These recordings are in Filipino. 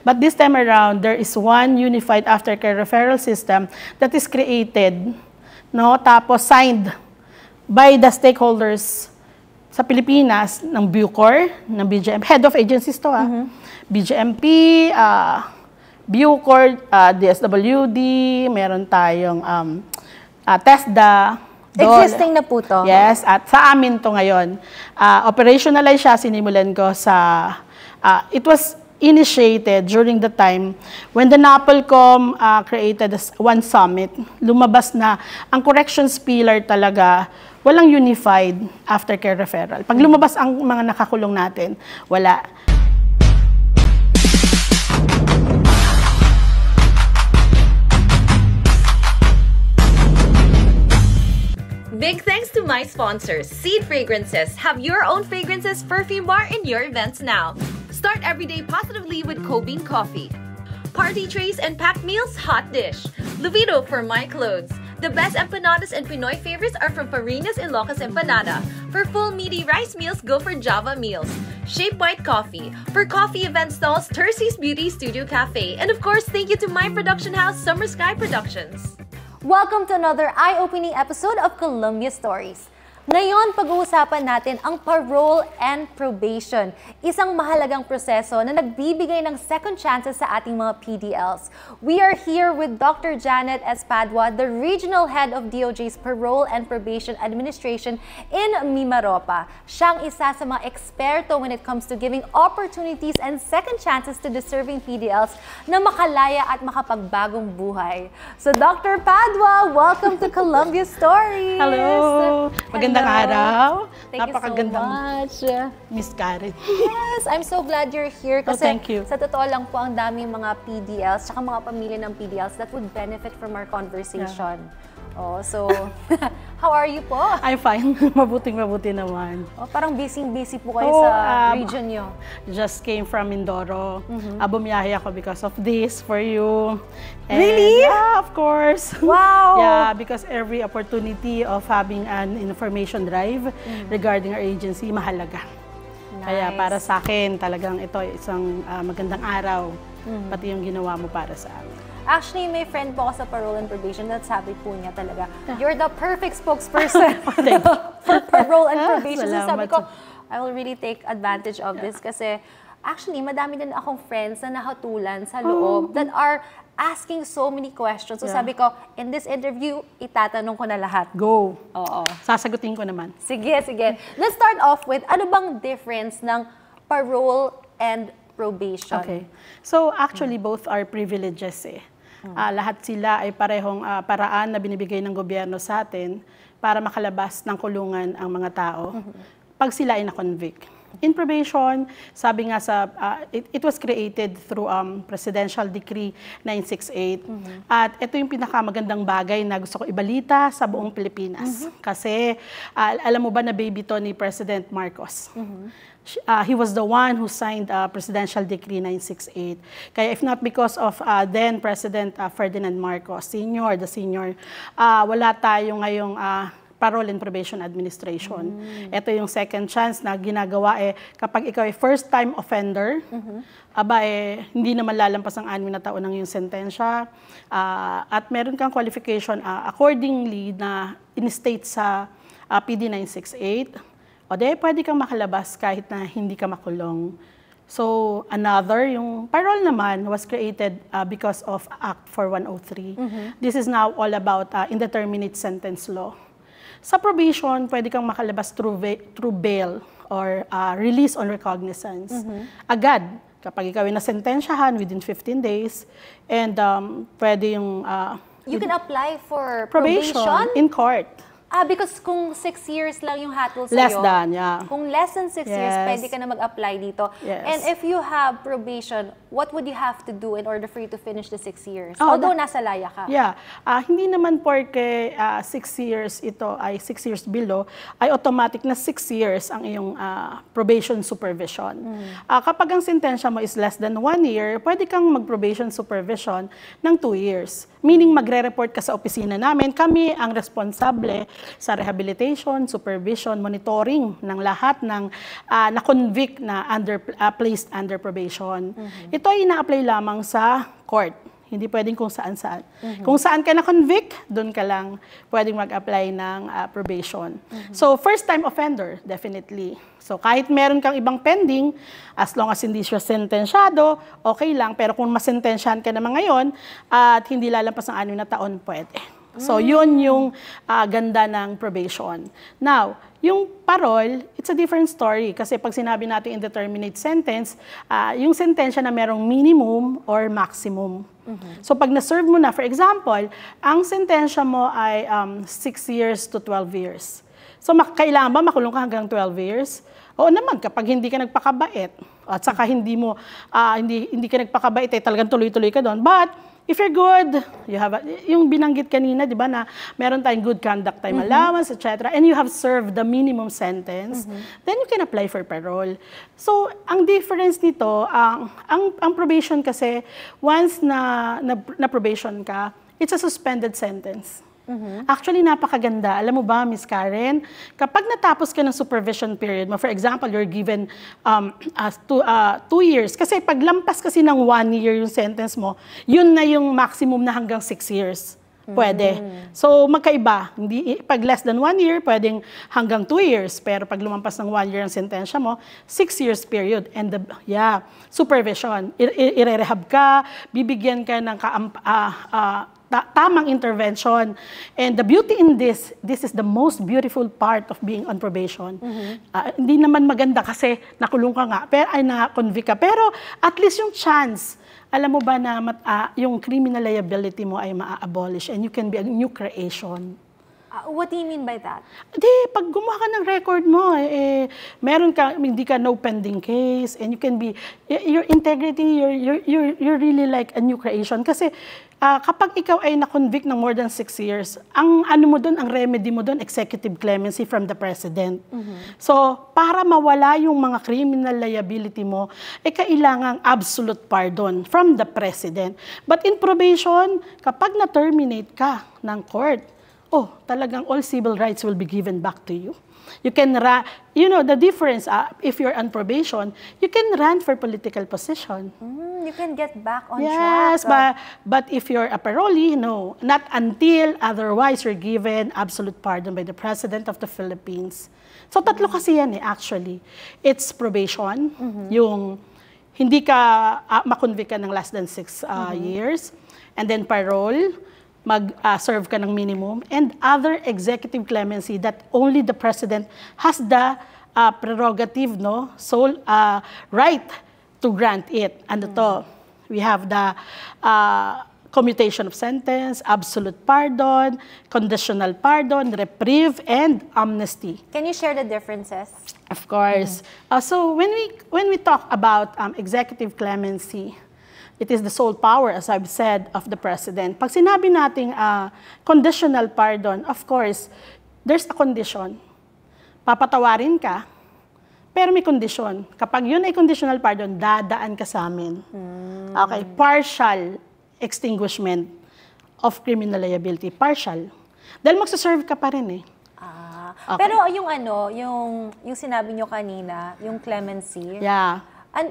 But this time around, there is one unified aftercare referral system that is created, no? Tapos signed by the stakeholders sa Pilipinas ng Bucor, ng BGM, head of agencies to, BGMP, Bucor, DSWD, meron tayong TESDA. Existing na po to? Yes, at sa amin to ngayon. Operationalize siya, sinimulan ko sa, it was initiated during the time when the NAPOLCOM created one summit. Lumabas na ang corrections pillar talaga, walang unified aftercare referral. Pag lumabas ang mga nakakulong natin, wala. Big thanks to my sponsors, Seed Fragrances. Have your own fragrances perfume bar in your events now. Start every day positively with Cobean Coffee. Party trays and packed meals, hot dish. Luvito for my clothes. The best empanadas and Pinoy favorites are from Farina's Ilocos Empanada. For full meaty rice meals, go for Java Meals. Shape White Coffee. For coffee event stalls, Tercy's Beauty Studio Cafe. And of course, thank you to my production house, Summer Sky Productions. Welcome to another eye-opening episode of Columbia Stories. Ngayon, pag-uusapan natin ang parole and probation, isang mahalagang proseso na nagbibigay ng second chances sa ating mga PDLs. We are here with Dr. Janet Espadua, the Regional Head of DOJ's Parole and Probation Administration in Mimaropa. Siyang isa sa mga eksperto when it comes to giving opportunities and second chances to deserving PDLs na makalaya at makapagbagong buhay. So, Dr. Padua, welcome to Columbia Stories! Hello! Magandang araw. Thank you so much. Miss Karen. Yes, I'm so glad you're here. Kasi thank you. Sa totoo lang po, ang daming mga PDLs, saka mga pamilya ng PDLs that would benefit from our conversation. Oh, so, how are you po? I'm fine. Mabuting-mabuti naman. Oh, parang busy-busy po kayo sa region nyo. Just came from Mindoro. Bumiyahe ako because of this for you. And, really? Yeah, of course. Wow! Yeah, because every opportunity of having an information drive regarding our agency, mahalaga. Nice. Kaya para sa akin, talagang ito isang magandang araw. Pati yung ginawa mo para sa amin. Actually, may friend po ako sa Parole and Probation that sabi po niya talaga, you're the perfect spokesperson for Parole and Probation. So sabi ko, I will really take advantage of this kasi actually, madami din akong friends na nahatulan sa loob that are asking so many questions. So sabi ko, in this interview, itatanong ko na lahat. Go! Oo. Sasagutin ko naman. Sige, sige. Let's start off with, ano bang difference ng parole and probation? Okay. So actually, both are privileges eh. Lahat sila ay parehong paraan na binibigay ng gobyerno sa atin para makalabas ng kulungan ang mga tao pag sila ay na-convict. In probation, sabi nga sa, it was created through Presidential Decree 968. At ito yung pinakamagandang bagay na gusto ko ibalita sa buong Pilipinas. Kasi alam mo ba na baby to ni President Marcos? He was the one who signed Presidential Decree 968. Kaya if not because of then President Ferdinand Marcos, the senior, wala tayo ngayong Parole and Probation Administration. Ito yung second chance na ginagawa kapag ikaw ay first-time offender, hindi naman lalampas ang 6 na taon ng yung sentensya, at meron kang qualification accordingly na in-state sa PD 968, o pwede kang makalabas kahit na hindi ka makulong. So, yung parole naman was created because of Act 4103. This is now all about indeterminate sentence law. Sa probation, pwede kang makalabas through bail or release on recognizance. Agad, kapag ikaw ay nasentensyahan within 15 days, and pwede yung... you can apply for probation in court. Because kung 6 years lang yung hatol sa'yo, less than, yeah. Kung less than 6 years, pwede ka na mag-apply dito. Yes. And if you have probation, what would you have to do in order for you to finish the 6 years? Although nasa laya ka. Yeah. Hindi naman porke 6 years ito ay 6 years below, ay automatic na 6 years ang iyong probation supervision. Kapag ang sentensya mo is less than 1 year, pwede kang mag-probation supervision ng 2 years. Meaning magre-report ka sa opisina namin, kami ang responsable sa rehabilitation, supervision, monitoring ng lahat ng na-convict na placed under probation. Ito ay ina-apply lamang sa court. Hindi pwedeng kung saan-saan. Kung saan ka na-convict, doon ka lang pwedeng mag-apply ng probation. So, first-time offender, definitely. So, kahit meron kang ibang pending, as long as hindi siya sentensyado, okay lang. Pero kung masentensyahan ka naman ngayon, at hindi lalampas ng 6 na taon, pwede. So, yun yung ganda ng probation. Now, yung parole, it's a different story. Kasi pag sinabi natin indeterminate sentence, yung sentensya na merong minimum or maximum. So, pag na-serve mo na, for example, ang sentensya mo ay 6 years to 12 years. So, kailangan ba makulong ka hanggang 12 years? Oo naman, kapag hindi ka nagpakabait, at saka hindi ka nagpakabait, talagang tuloy-tuloy ka doon. But, if you're good, you have yung binanggit kanina, di ba, na meron tayong good conduct time allowance, etc., and you have served the minimum sentence, then you can apply for parole. So, ang difference nito, ang probation kasi, once na probation ka, it's a suspended sentence. Actually, napakaganda. Alam mo ba, Miss Karen, kapag natapos ka ng supervision period mo, for example, you're given 2 years. Kasi pag lampas kasi ng 1 year yung sentence mo, yun na yung maximum na hanggang 6 years. Pwede. So, magkaiba. Pag less than 1 year, pwedeng hanggang 2 years. Pero pag lumampas ng 1 year ang sentensya mo, 6 years period. And supervision. Irerehab ka, bibigyan ka ng tamang intervention. And the beauty in this is the most beautiful part of being on probation. Hindi naman maganda kasi nakulong ka nga, ay na-convict ka. Pero at least yung chance, alam mo ba na yung criminal liability mo ay ma-abolish and you can be a new creation. What do you mean by that? Pag gumawa ka ng record mo, meron ka, hindi ka no pending case, and you can be, your integrity, you're really like a new creation. Kasi kapag ikaw ay na-convict ng more than 6 years, ang remedy mo doon, executive clemency from the president. So, para mawala yung mga criminal liability mo, kailangang absolute pardon from the president. But in probation, kapag na-terminate ka ng court, talagang all civil rights will be given back to you. You can the difference, if you're on probation, you can run for political position. You can get back on track. Yes, but if you're a parolee, no, not until otherwise you're given absolute pardon by the President of the Philippines. So, tatlo kasi yan actually. It's probation, yung hindi ka makonvict ka ng less than 6 years, and then parole, mag-serve ka ng minimum, and other executive clemency that only the President has the prerogative, sole right to grant it. Ano to? We have the commutation of sentence, absolute pardon, conditional pardon, reprieve, and amnesty. Can you share the differences? Of course. So when we talk about executive clemency, it is the sole power, as I've said, of the President. Pag sinabi nating conditional pardon, of course, there's a condition. Papatawarin ka, pero may kondisyon. Kapag yun ay conditional pardon, dadaan ka sa amin. Okay, partial extinguishment of criminal liability. Partial. Dahil magsaserve ka pa rin Okay. Pero yung sinabi nyo kanina, yung clemency,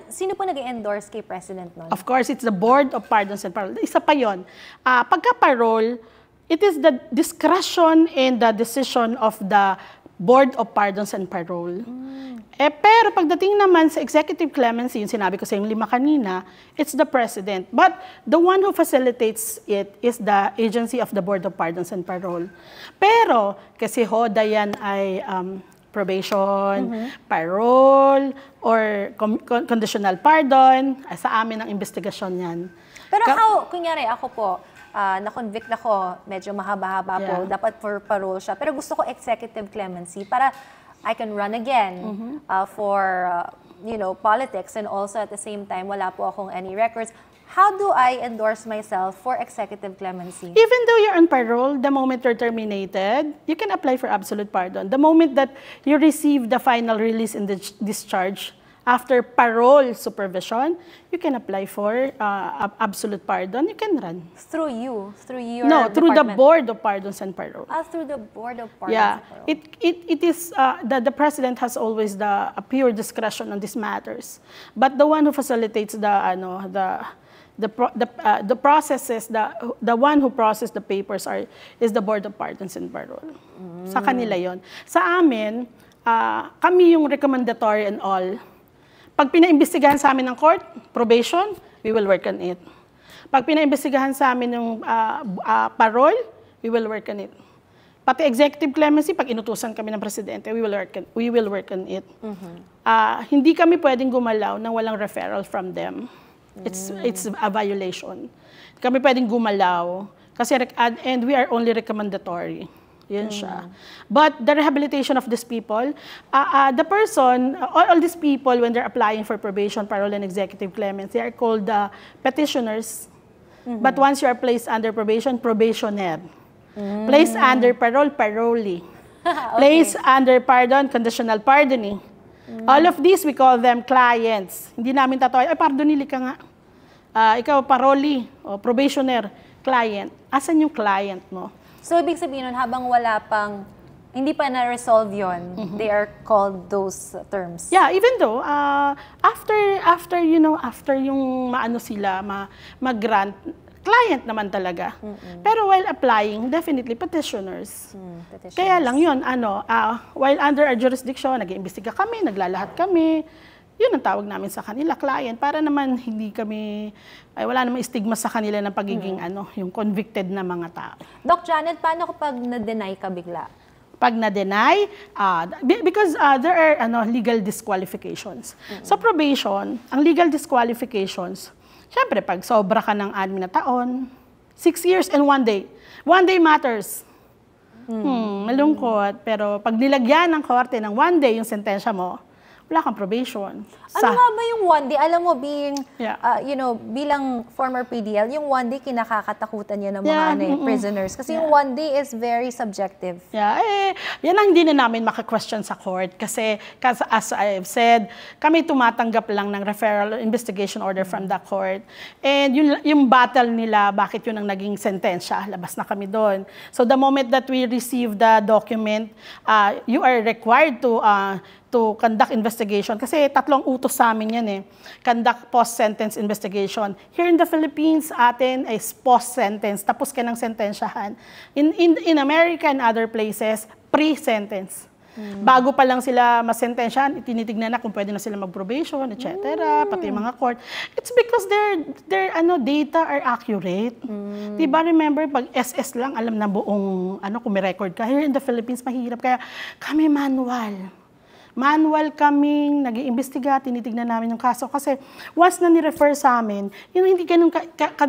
sino po nag-endorse kay President nun? Of course, it's the Board of Pardons and Parole. Isa pa yun. Pagka-parole, it is the discretion and the decision of the Board of Pardons and Parole. Pero pagdating naman sa executive clemency, yung sinabi ko sa yung 5 kanina, it's the President. But the one who facilitates it is the agency of the Board of Pardons and Parole. Pero, kasi yan ay probation, parole, or conditional pardon, sa amin ang investigasyon yan. Pero kunyari ako po, na-convict ako, medyo mahaba-haba po, dapat for parole siya, pero gusto ko executive clemency para I can run again for politics, and also at the same time, wala po akong any records. How do I endorse myself for executive clemency? Even though you're on parole, the moment you're terminated, you can apply for absolute pardon. The moment that you receive the final release and the discharge, after parole supervision, you can apply for absolute pardon. You can run. Through you? Through your No, through the department? Board of Pardons and Parole. Through the Board of Pardons Yeah, and Parole. it is the president has always the pure discretion on these matters, but the one who facilitates the processes, the one who processes the papers is the Board of Pardons and Parole. Sa kanila yon. Sa amin, kami yung recommendatory and all. Pag pinaimbestigahan sa amin ng court, probation, we will work on it. Pag pinaimbestigahan sa amin yung parole, we will work on it. Pati executive clemency, pag inutusan kami ng presidente, we will work on it. Hindi kami pwedeng gumalaw nang walang referral from them. It's a violation. Kami pwedeng gumalaw kasi and we are only recommendatory. Yan siya. But the rehabilitation of these people, the person, all these people, when they're applying for probation, parole, and executive clemency, they are called petitioners. But once you are placed under probation, probationer. Placed under parole, parolee. Placed under pardon, conditional pardoning. All of these, we call them clients. Hindi namin tatawa, ay, pardonili ka nga. Ikaw, parolee, o probationer, client. Asan yung client mo? So, ibig sabihin nun, habang hindi pa na-resolve yun, they are called those terms. Yeah, even though, after yung maano sila, mag-grant, client naman talaga. Pero while applying, definitely petitioners. Kaya lang yun, while under our jurisdiction, nag-iimbestiga kami, naglalahat kami, yun ang tawag namin sa kanila, client, para naman hindi kami, wala namang stigma sa kanila ng pagiging yung convicted na mga tao. Doc Janet, paano kapag na-deny ka bigla? Pag na-deny, because there are legal disqualifications. Sa probation, ang legal disqualifications, syempre pag sobra ka ng 6 na taon, 6 years and 1 day. 1 day matters. Malungkot, pero pag nilagyan ng korte ng 1 day yung sentensya mo, wala kang probation. Ano nga ba yung 1 day? Alam mo, bilang former PDL, yung 1 day kinakakatakutan niya ng mga prisoners. Kasi yung 1 day is very subjective. Yan ang hindi na namin maka-question sa court. Kasi as I've said, kami tumatanggap lang ng referral investigation order from the court. And yung battle nila, bakit yun ang naging sentensya, labas na kami doon. So the moment that we receive the document, you are required to conduct investigation. Kasi 3 utos sa amin yan Conduct post-sentence investigation. Here in the Philippines, atin is post-sentence. Tapos ka ng sentensyahan. In America and other places, pre-sentence. Bago pa lang sila masentensyahan, tinitignan na kung pwede na sila mag-probation, etc. Pati yung mga court. It's because their data are accurate. Diba, remember, pag SS lang, alam na buong, kung may record ka. Here in the Philippines, mahirap. Kaya kami manual kaming nag-iimbestiga, tinitignan namin yung kaso. Kasi once na ni-refer sa amin, hindi ganun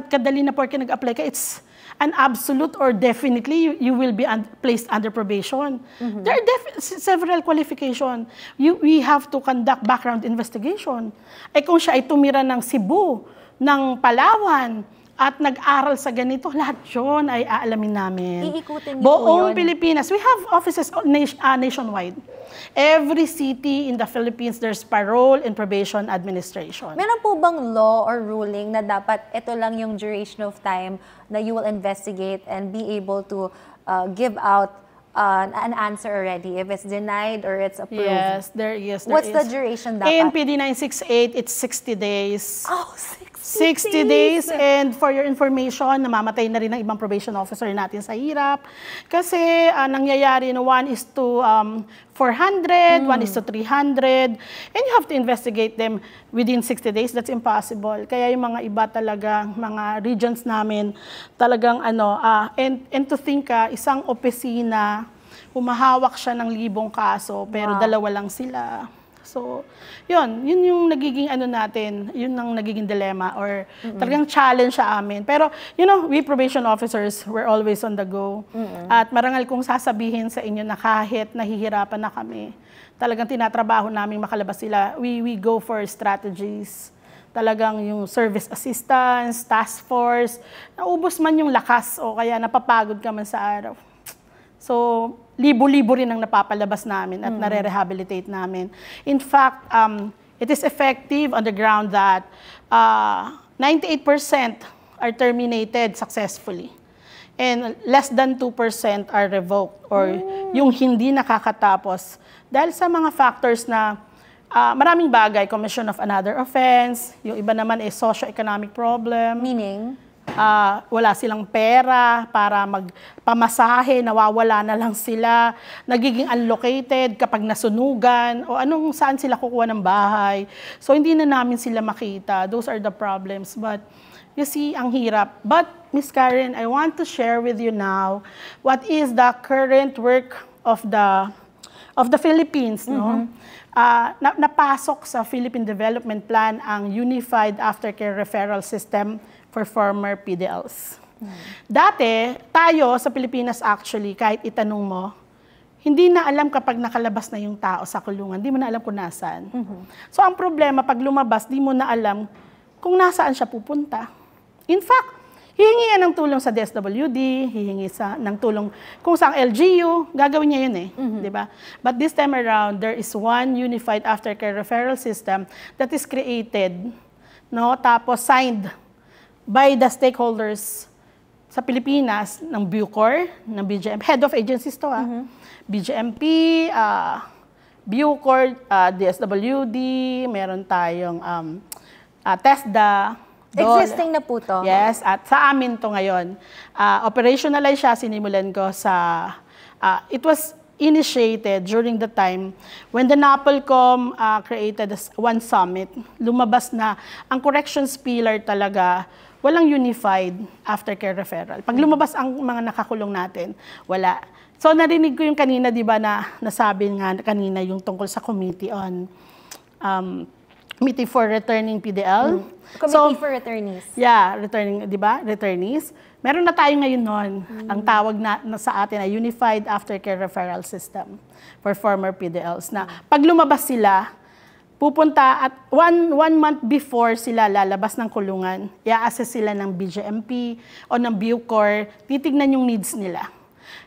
kadali na porke nag-apply ka, it's an absolute or definitely you will be placed under probation. There are several qualifications. We have to conduct background investigation. Kung siya ay tumira ng Cebu, ng Palawan, at nag-aral sa ganito, lahat yun ay aalamin namin. Iikutin niyo buong po yun. Pilipinas. We have offices nationwide. Every city in the Philippines, there's parole and probation administration. Meron po bang law or ruling na dapat ito lang yung duration of time na you will investigate and be able to give out an answer already, if it's denied or it's approved? Yes, there is. What's the duration dapat? In PD 968, it's 60 days. Oh, 60 days. And for your information, namamatay na rin ang ibang probation officer natin sa hirap. Kasi nangyayari na 1:400, 1:300. And you have to investigate them within 60 days. That's impossible. Kaya yung mga iba talaga, mga regions namin, talagang and to think, isang opisina, humahawak siya ng 1,000 kaso, pero 2 lang sila. So, yun yung nagiging natin, yun ang nagiging dilemma or talagang challenge sa amin. Pero, we probation officers, we're always on the go. At marangal kong sasabihin sa inyo na kahit nahihirapan na kami, talagang tinatrabaho namin makalabas sila. We go for strategies. Talagang yung service assistance, task force, naubos man yung lakas o kaya napapagod ka man sa araw. So, libo-libo rin ang napapalabas namin at nare-rehabilitate namin. In fact, It is effective on the ground that 98% are terminated successfully. And less than 2% are revoked or yung hindi nakakatapos. Dahil sa mga factors na maraming bagay, commission of another offense, yung iba naman is socio-economic problem. Meaning? Wala silang pera para magpamasahe, nawawala na lang sila, nagiging unlocated kapag nasunugan, o saan sila kukuha ng bahay. So hindi na namin sila makita. Those are the problems. But you see, ang hirap. But Ms. Karen, I want to share with you now what is the current work of the Philippines. No? Napasok sa Philippine Development Plan ang Unified Aftercare Referral System for former PDLs. Dati, tayo sa Pilipinas actually, kahit itanong mo, hindi na alam kapag nakalabas na yung tao sa kulungan, hindi mo na alam kung nasaan. So ang problema, pag lumabas, di mo na alam kung nasaan siya pupunta. In fact, hihingi yan ng tulong sa DSWD, hihingi ng tulong kung saan LGU, gagawin niya yun di ba? But this time around, there is one unified aftercare referral system that is created, no? Tapos signed by the stakeholders sa Pilipinas, ng Bucor, ng BGM, head of agencies to BGMP, Bucor, DSWD, meron tayong TESDA, Existing na po to? Yes, at sa amin to ngayon. Operationalize siya, sinimulan ko sa, it was initiated during the time when the NAPOLCOM created one summit. Lumabas na ang corrections pillar talaga, walang unified aftercare referral. Pag lumabas ang mga nakakulong natin, wala. So narinig ko yung kanina, di ba, na nasabi nga kanina yung tungkol sa committee on Committee for Returning PDL. Committee for Returnees. Yeah, returning, di ba? Returnees. Meron na tayo ngayon noon. Ang tawag na sa atin ay Unified Aftercare Referral System for former PDLs. Na pag lumabas sila, pupunta at one month before sila lalabas ng kulungan, i-assess sila ng BGMP o ng Bucor, titignan yung needs nila.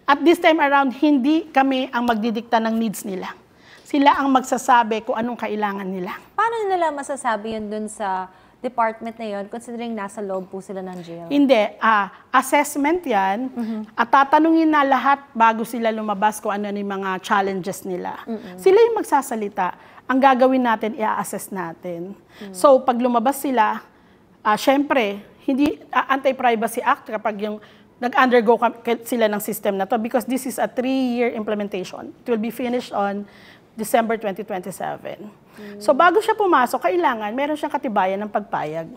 At this time around, hindi kami ang magdidikta ng needs nila. Sila ang magsasabi kung anong kailangan nila. Paano nila masasabi yun dun sa department na yun, considering nasa loob po sila ng jail? Hindi. Assessment yan. At tatanungin na lahat bago sila lumabas kung ano yung mga challenges nila. Sila yung magsasalita. Ang gagawin natin, i-assess natin. So, pag lumabas sila, syempre, hindi Anti-Privacy Act kapag yung nag-undergo sila ng system na to because this is a 3-year implementation. It will be finished on December 2027. So bago siya pumasok, kailangan meron siyang katibayan ng pagpayag.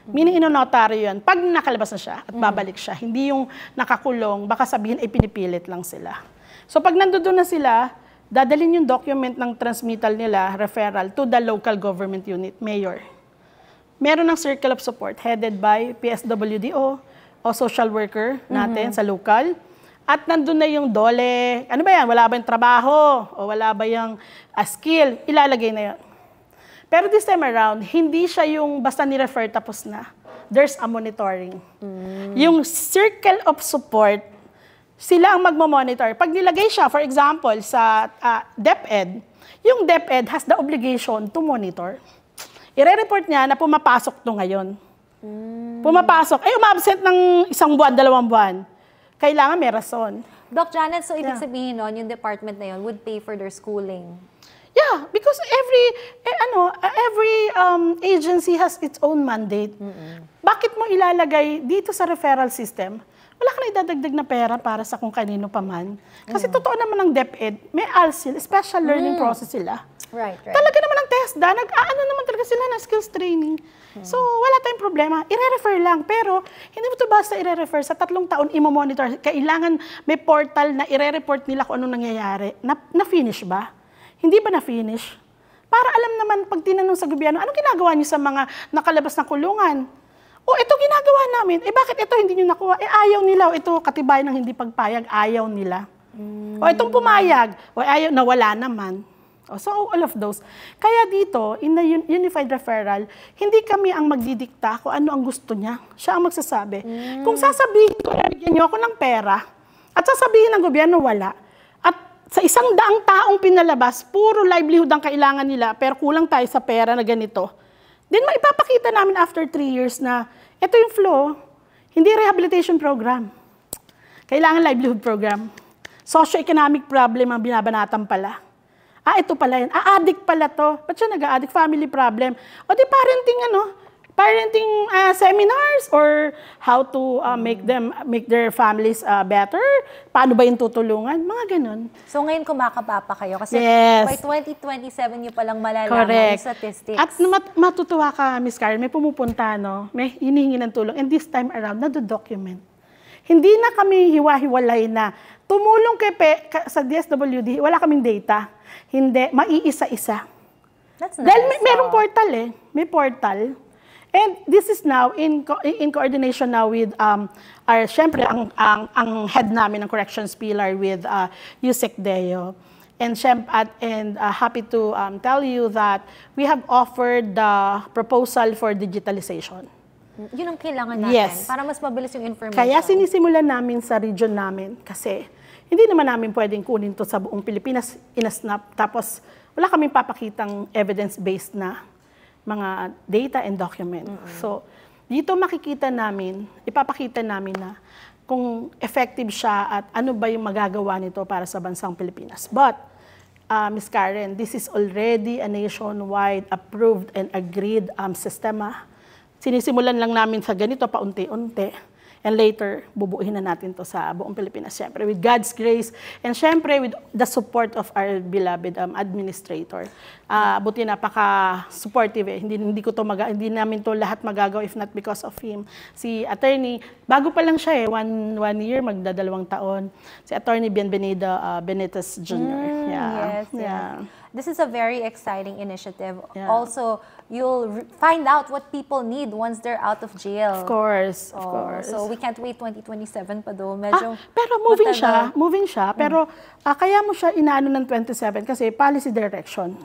Meaning inonotaryo yun. Pag nakalabas na siya at babalik siya, hindi yung nakakulong, baka sabihin ay pinipilit lang sila. So pag nandoon na sila, dadalhin yung document ng transmittal nila, referral, to the local government unit, mayor. Meron ng circle of support headed by PSWDO o social worker natin sa local. At nandun na yung DOLE, ano ba yan, wala ba yung trabaho o wala ba yung skill, ilalagay na yun. Pero this time around, hindi siya yung basta ni-refer tapos na. There's a monitoring. Yung circle of support, sila ang magmamonitor. Pag nilagay siya, for example, sa DepEd, yung DepEd has the obligation to monitor. I-report niya na pumapasok to ngayon. Pumapasok, umabsent ng 1 buwan, 2 buwan. Kailangan may rason. Doc Janet, so ibig sabihin nun, yung department na yun would pay for their schooling? Yeah, because every agency has its own mandate. Bakit mo ilalagay dito sa referral system? Wala ka na idadagdag na pera para sa kung kanino pa man. Kasi totoo naman ng DepEd, may ALSIL, special learning process sila. Right. Talaga naman ang TESDA, nag-aano naman talaga sila ng skills training. So, wala tayong problema. I-refer lang. Pero, hindi mo ito basta i-refer. Sa 3 taon, i-monitor. Kailangan may portal na i-report nila kung anong nangyayari. Na-finish ba? Hindi ba na-finish? Para alam naman, pag tinanong sa gobyerno, anong ginagawa niyo sa mga nakalabas na kulungan? Ito ginagawa namin. Bakit ito hindi niyo nakuha? Ayaw nila. Ito, katibayan ng hindi pagpayag, ayaw nila. Itong pumayag. Ayaw, nawala naman. So, all of those. Kaya dito, in the Unified Referral, hindi kami ang magdidikta kung ano ang gusto niya. Siya ang magsasabi. Kung sasabihin ko, bigyan niyo ako ng pera, at sasabihin ng gobyerno, wala. At Sa 100 taong pinalabas, puro livelihood ang kailangan nila, pero kulang tayo sa pera na ganito. Then maipapakita namin after 3 years na ito yung flow, hindi rehabilitation program. Kailangan livelihood program. Socio-economic problem ang binabanatan pala. Ito pala yan. Addict pala to. Ba't siya nag-addict? Family problem. O di parenting seminars or how to make their families better. Paano ba yung tutulungan? Mga ganun. So ngayon kumakaba pa kayo kasi Yes. by 2027 nyo palang malalaman Correct. yung statistics. At matutuwa ka, Miss Karen, may pumupunta, no? May hinihingi ng tulong. And this time around, nado-document. Hindi na kami hiwa-hiwalay na tumulong sa DSWD, wala kaming data. Hindi, maiisa-isa. That's nice. Dahil merong portal may portal. And this is now in coordination now with syempre ang head namin ng corrections pillar with Yusek Deo. And happy to tell you that we have offered the proposal for digitalization. Yun ang kailangan natin Yes. para mas mabilis yung information. Kaya sinisimulan namin sa region namin kasi hindi naman namin pwedeng kunin to sa buong Pilipinas, inasnap, tapos wala kaming papakitang evidence-based na mga data and document. So, dito ipapakita namin na kung effective siya at ano ba yung magagawa nito para sa bansang Pilipinas. But, Ms. Karen, this is already a nationwide approved and agreed sistema. Sinisimulan lang namin sa ganito paunti-unti. And later, bubuuhin na natin to sa buong Pilipinas, syempre, with God's grace, and syempre, with the support of our beloved administrator. Buti napaka-supportive hindi namin to lahat magagawa if not because of him. Si attorney, bago pa lang siya one year, magdadalawang taon. Si attorney Bienvenido Benitez Jr. Yes. This is a very exciting initiative. Yeah. Also, you'll find out what people need once they're out of jail. Of course. So we can't wait 2027 pa do. Medyo pero moving siya, pero kaya mo siya inaano ng 27 kasi policy direction.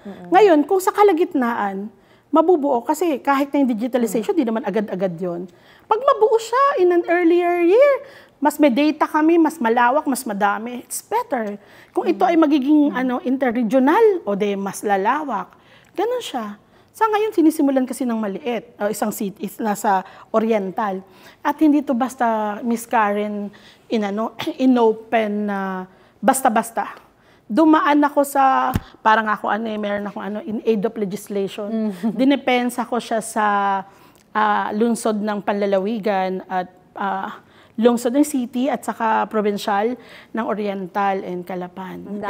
Ngayon, kung sa kalagitnaan, mabubuo kasi kahit na yung digitalization, di naman agad-agad yon. Pag mabuo siya in an earlier year, mas may data kami, mas malawak, mas madami, it's better. Kung ito ay magiging interregional o de mas lalawak, ganun siya. Sa ngayon, sinisimulan kasi ng maliit, isang city nasa oriental. At hindi to basta, Miss Karen, inopen na basta-basta. Dumaan ako sa, meron akong in aid of legislation. Dinepensa ko siya sa lungsod ng Panlalawigan at lungsod ng city at saka provincial ng Oriental and Calapan.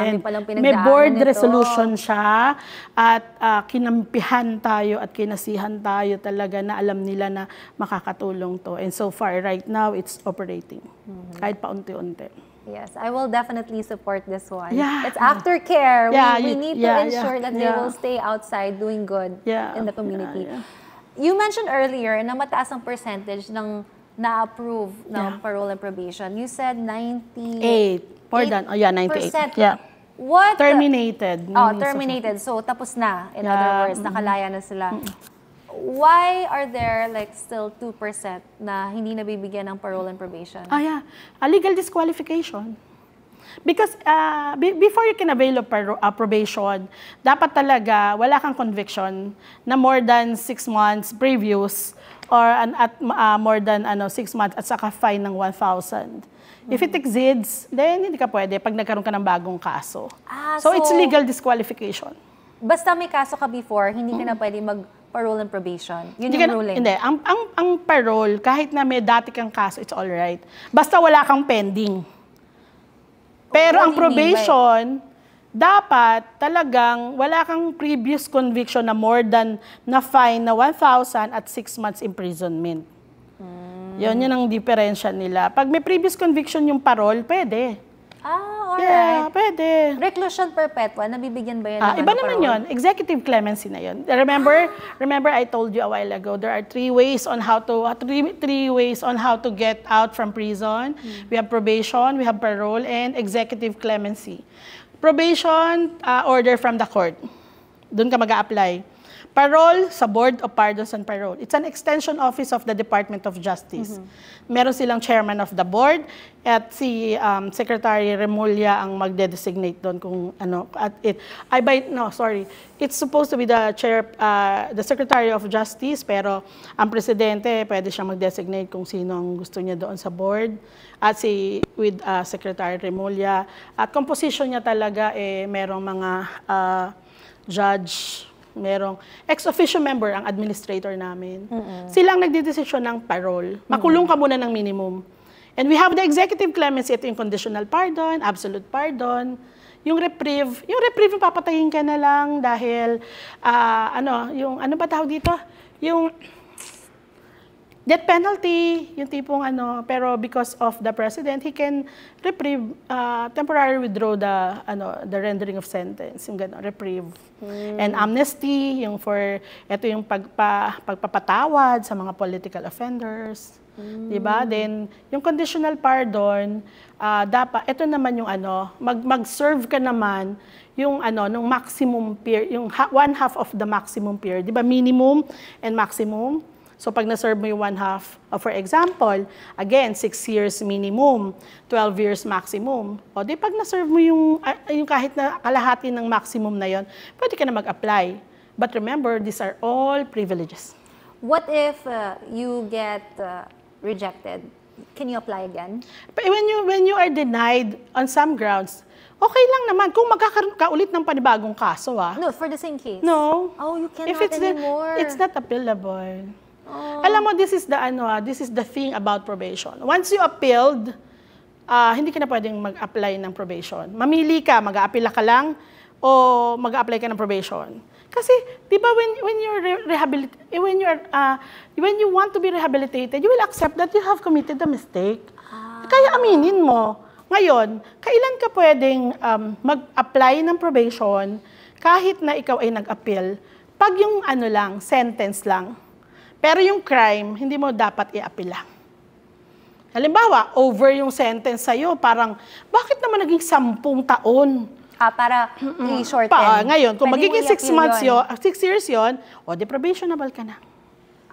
May board resolution siya at kinampihan tayo at kinasihan tayo talaga na alam nila na makakatulong to. And so far, right now, it's operating. Kahit paunti-unti. Yes, I will definitely support this one. Yeah. It's aftercare. We need to ensure that they will Yeah. stay outside doing good in the community. You mentioned earlier na mataas ang percentage ng na-approve ng parole and probation. You said 98. More than, 98. Yeah. What? Terminated. Terminated. So, tapos na. In other words, nakalaya na sila. Why are there still 2% na hindi nabibigyan ng parole and probation? Legal disqualification. Because before you can avail of probation, dapat talaga wala kang conviction na more than 6 months previous or more than 6 months at saka fine ng 1,000. If it exceeds, then hindi ka pwede pag nagkaroon ka ng bagong kaso. So it's legal disqualification. Basta may kaso ka before, hindi ka na pwede mag-parole and probation. Yun yung ruling. Hindi. Ang parole, kahit na may dati kang kaso, it's all right. Basta wala kang pending. Pero ang probation, dapat talagang wala kang previous conviction na more than na fine na 1,000 at 6 months imprisonment. Yun ang diferensya nila. Pag may previous conviction yung parole, pwede. Alright. Pwede. Reclusion perpetua, nabibigyan ba yan? Iba naman yun. Executive clemency na yun. Remember I told you a while ago, there are 3 ways on how to get out from prison. We have probation, we have parole, and executive clemency. Probation, order from the court. Doon ka mag-a-apply. Parole sa Board of Pardons and Parole. It's an extension office of the Department of Justice. Meron silang chairman of the board at si Secretary Remulla ang magde-designate doon kung ano. It's supposed to be the the Secretary of Justice, pero ang presidente pwede siyang mag-designate kung sino ang gusto niya doon sa board. At with Secretary Remulla. At composition niya talaga merong mga judge, merong ex-officio member ang administrator namin. Sila ang nagdidesisyon ng parole. Makulong ka muna ng minimum. And we have the executive clemency, ito yung conditional pardon, absolute pardon, yung reprieve yung papatayin ka na lang dahil, ano ba tawag dito? Yung death penalty, yung tipong pero because of the president, he can reprieve, temporarily withdraw the rendering of sentence, yung gano'n, reprieve. And amnesty, ito yung pagpapatawad sa mga political offenders, diba? Then, yung conditional pardon, dapat, ito naman yung mag-serve ka naman yung nung maximum period, yung one half of the maximum period, diba? Minimum and maximum. So, pag na-serve mo yung one half, for example, again, 6 years minimum, 12 years maximum. O, di pag na-serve mo yung kahit na kalahati ng maximum na yon, pwede ka na mag-apply. But remember, these are all privileges. What if you get rejected? Can you apply again? But when you are denied on some grounds, okay lang naman. Kung magkakaroon ka ulit ng panibagong kaso, No, for the same case? No. Oh, you cannot If anymore. It's not appealable. Oh. Alam mo, this is the thing about probation. Once you appealed, hindi ka na pwedeng mag-apply ng probation. Mamili ka, mag-a-appeal ka lang o mag-a-apply ka ng probation. Kasi, di ba, when you want to be rehabilitated, you will accept that you have committed a mistake. Kaya aminin mo. Ngayon, kailan ka pwedeng mag-apply ng probation kahit na ikaw ay nag-appeal? Pag yung sentence lang. Pero yung crime, hindi mo dapat i-apila. Halimbawa, over yung sentence sa'yo, parang, bakit naman naging 10 taon? Para i-shorten. Ngayon, kung magiging 6 years yon, probationable ka na.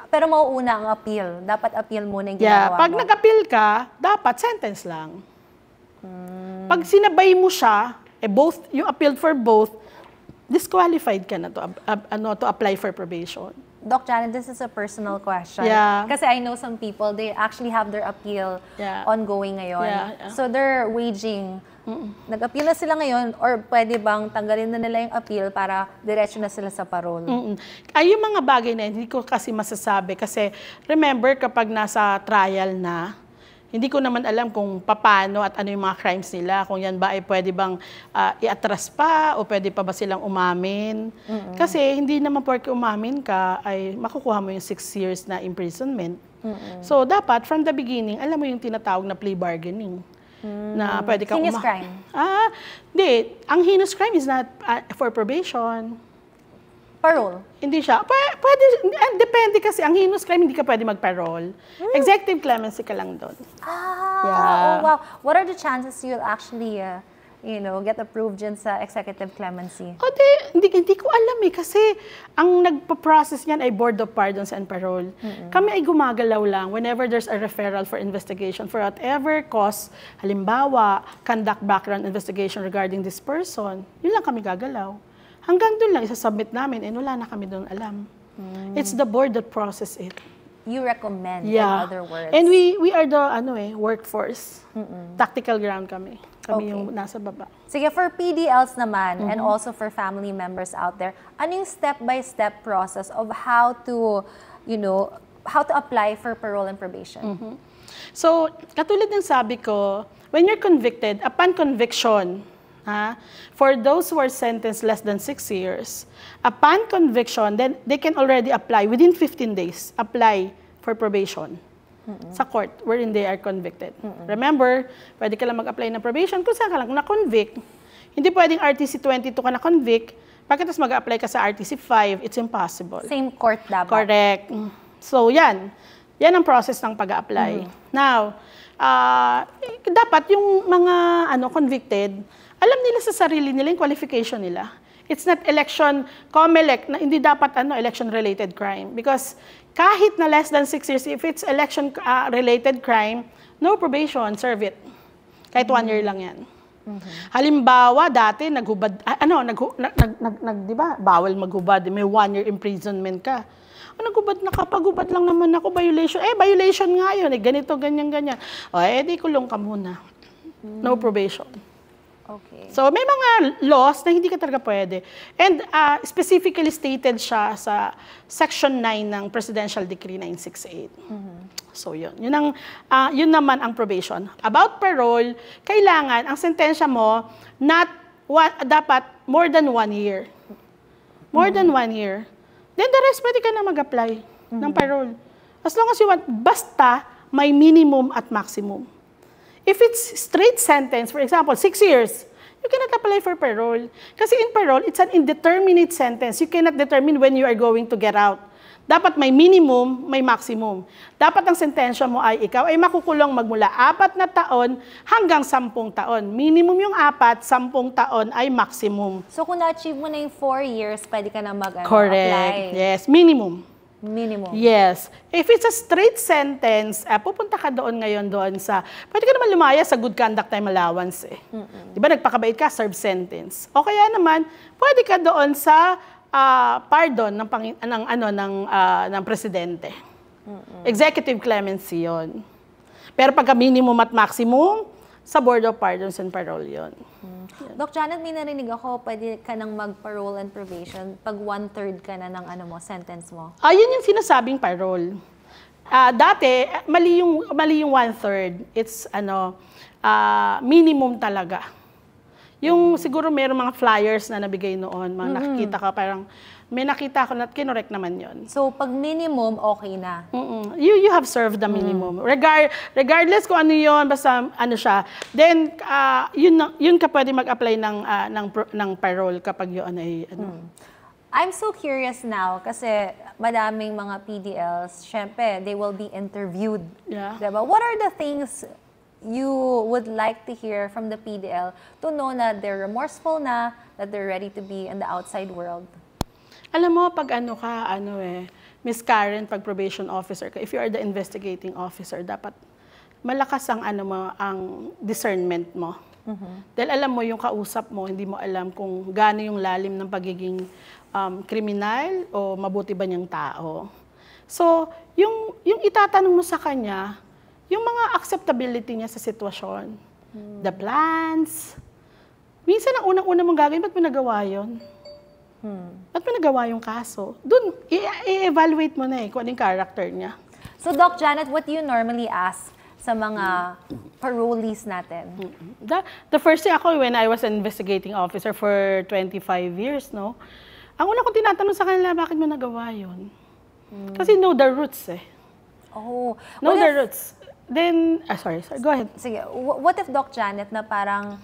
Pero mauuna ang appeal. Dapat appeal muna yung ginagawa mo. Pag nag-appeal ka, dapat sentence lang. Pag sinabay mo siya, you appealed for both, disqualified ka na to apply for probation. Doc Janet, this is a personal question. Yeah. Kasi I know some people, they actually have their appeal ongoing ngayon. Yeah. So they're waging. Nag-appeal na sila ngayon or pwede bang tanggalin na nila yung appeal para diretso na sila sa parole? Ay, yung mga bagay na hindi ko kasi masasabi. Kasi remember, kapag nasa trial na, hindi ko naman alam kung paano at ano yung mga crimes nila. Kung yan ba ay pwede bang i-atras pa o pwede pa ba silang umamin. Kasi hindi naman porke umamin ka ay makukuha mo yung 6 years na imprisonment. So dapat from the beginning, alam mo yung tinatawag na plea bargaining. Na pwede kang heinous crime? Hindi. Ang heinous crime is not for probation. Parole? Hindi siya. Pwede, depende kasi. Ang heinous crime, hindi ka pwede mag-parole. Executive clemency ka lang doon. Oh, wow. What are the chances you'll actually, get approved dyan sa executive clemency? Hindi ko alam kasi ang nagpa-process niyan ay Board of Pardons and Parole. Kami ay gumagalaw lang whenever there's a referral for investigation for whatever cause. Halimbawa, conduct background investigation regarding this person. Yun lang kami gagalaw. Hanggang doon lang isasubmit namin, wala na kami doon alam. It's the board that process it. You recommend, in other words. And we are the workforce. Tactical ground kami. Kami yung nasa baba. Sige, for PDLs naman, and also for family members out there, ano yung step-by-step process of how to apply for parole and probation? So, katulad ng sabi ko, when you're convicted, upon conviction, for those who are sentenced less than 6 years, upon conviction, then they can already apply within 15 days, apply for probation sa court wherein they are convicted. Remember, pwede ka lang mag-apply ng probation kung saan ka lang na-convict. Hindi pwedeng RTC 22 ka na-convict, pagkatapos mag-apply ka sa RTC 5, it's impossible. Same court dapat. Correct. So, yan ang process ng pag-apply. Now, dapat yung mga convicted, alam nila sa sarili nila yung qualification nila. It's not election, COMELEC, na hindi dapat election-related crime. Because kahit na less than 6 years, if it's election-related crime, no probation, serve it. Kahit 1 year lang yan. Halimbawa, dati naghubad, di ba? Bawal maghubad, may 1 year imprisonment ka. Naghubad na kapag-hubad lang naman ako, violation. Violation nga yun, ganito, ganyan. Di kulong ka muna. No probation. Okay. So, may mga laws na hindi ka talaga pwede. And specifically stated siya sa Section 9 ng Presidential Decree 968. So, yun. Yun naman ang probation. About parole, kailangan ang sentensya mo dapat more than 1 year. More than 1 year. Then the rest, pwede ka na mag-apply ng parole. As long as you want, basta may minimum at maximum. If it's straight sentence, for example, 6 years, you cannot apply for parole. Kasi in parole, it's an indeterminate sentence. You cannot determine when you are going to get out. Dapat may minimum, may maximum. Dapat ang sentensya mo ay ikaw ay makukulong magmula 4 na taon hanggang 10 taon. Minimum yung 4, 10 taon ay maximum. So kung na-achieve mo na yung 4 years, pwede ka na Correct. apply? Yes, minimum. Minimum. Yes. If it's a straight sentence, pupunta ka ngayon doon sa, pwede ka naman lumaya sa good conduct time allowance Di ba nagpakabait ka, serve sentence. O kaya naman, pwede ka doon sa pardon ng presidente. Executive clemency yon. Pero pagka minimum at maximum, sa Board of Pardons and Parole yon. Doc Janet, may narinig ako, pwede ka nang mag-parole and probation pag 1/3 ka na ng sentence mo. Yun yung sinasabing parole. Dati, mali yung 1/3. It's minimum talaga. Yung siguro mayroong mga flyers na nabigay noon, mga nakikita ka, parang may nakita ko na kinorek naman yon. So, pag minimum, okay na? You have served the minimum. Regardless kung ano yon, basta siya. Then, yun ka pwede mag-apply ng parole kapag yun ay I'm so curious now kasi madaming mga PDLs, syempre, they will be interviewed. Yeah. Diba? What are the things you would like to hear from the PDL to know na they're remorseful na, that they're ready to be in the outside world? Alam mo, pag Miss Karen, pag probation officer ka, if you are the investigating officer, dapat malakas ang ang discernment mo. Dahil alam mo yung kausap mo, hindi mo alam kung gaano yung lalim ng pagiging kriminal o mabuti ba niyang tao. So, yung itatanong mo sa kanya, yung mga acceptability niya sa sitwasyon, the plans. Minsan ang unang-una mong gagawin, ba't mo nagawa yun? Ba't mo nagawa yung kaso? Doon, i-evaluate mo na kung anong character niya. So, Doc Janet, what do you normally ask sa mga parolees natin? The first thing ako, when I was an investigating officer for 25 years, ang una kong tinatanong sa kanila, bakit mo nagawa yun? Kasi know the roots Know the roots. Then, sorry, go ahead. Sige, what if Doc Janet na parang,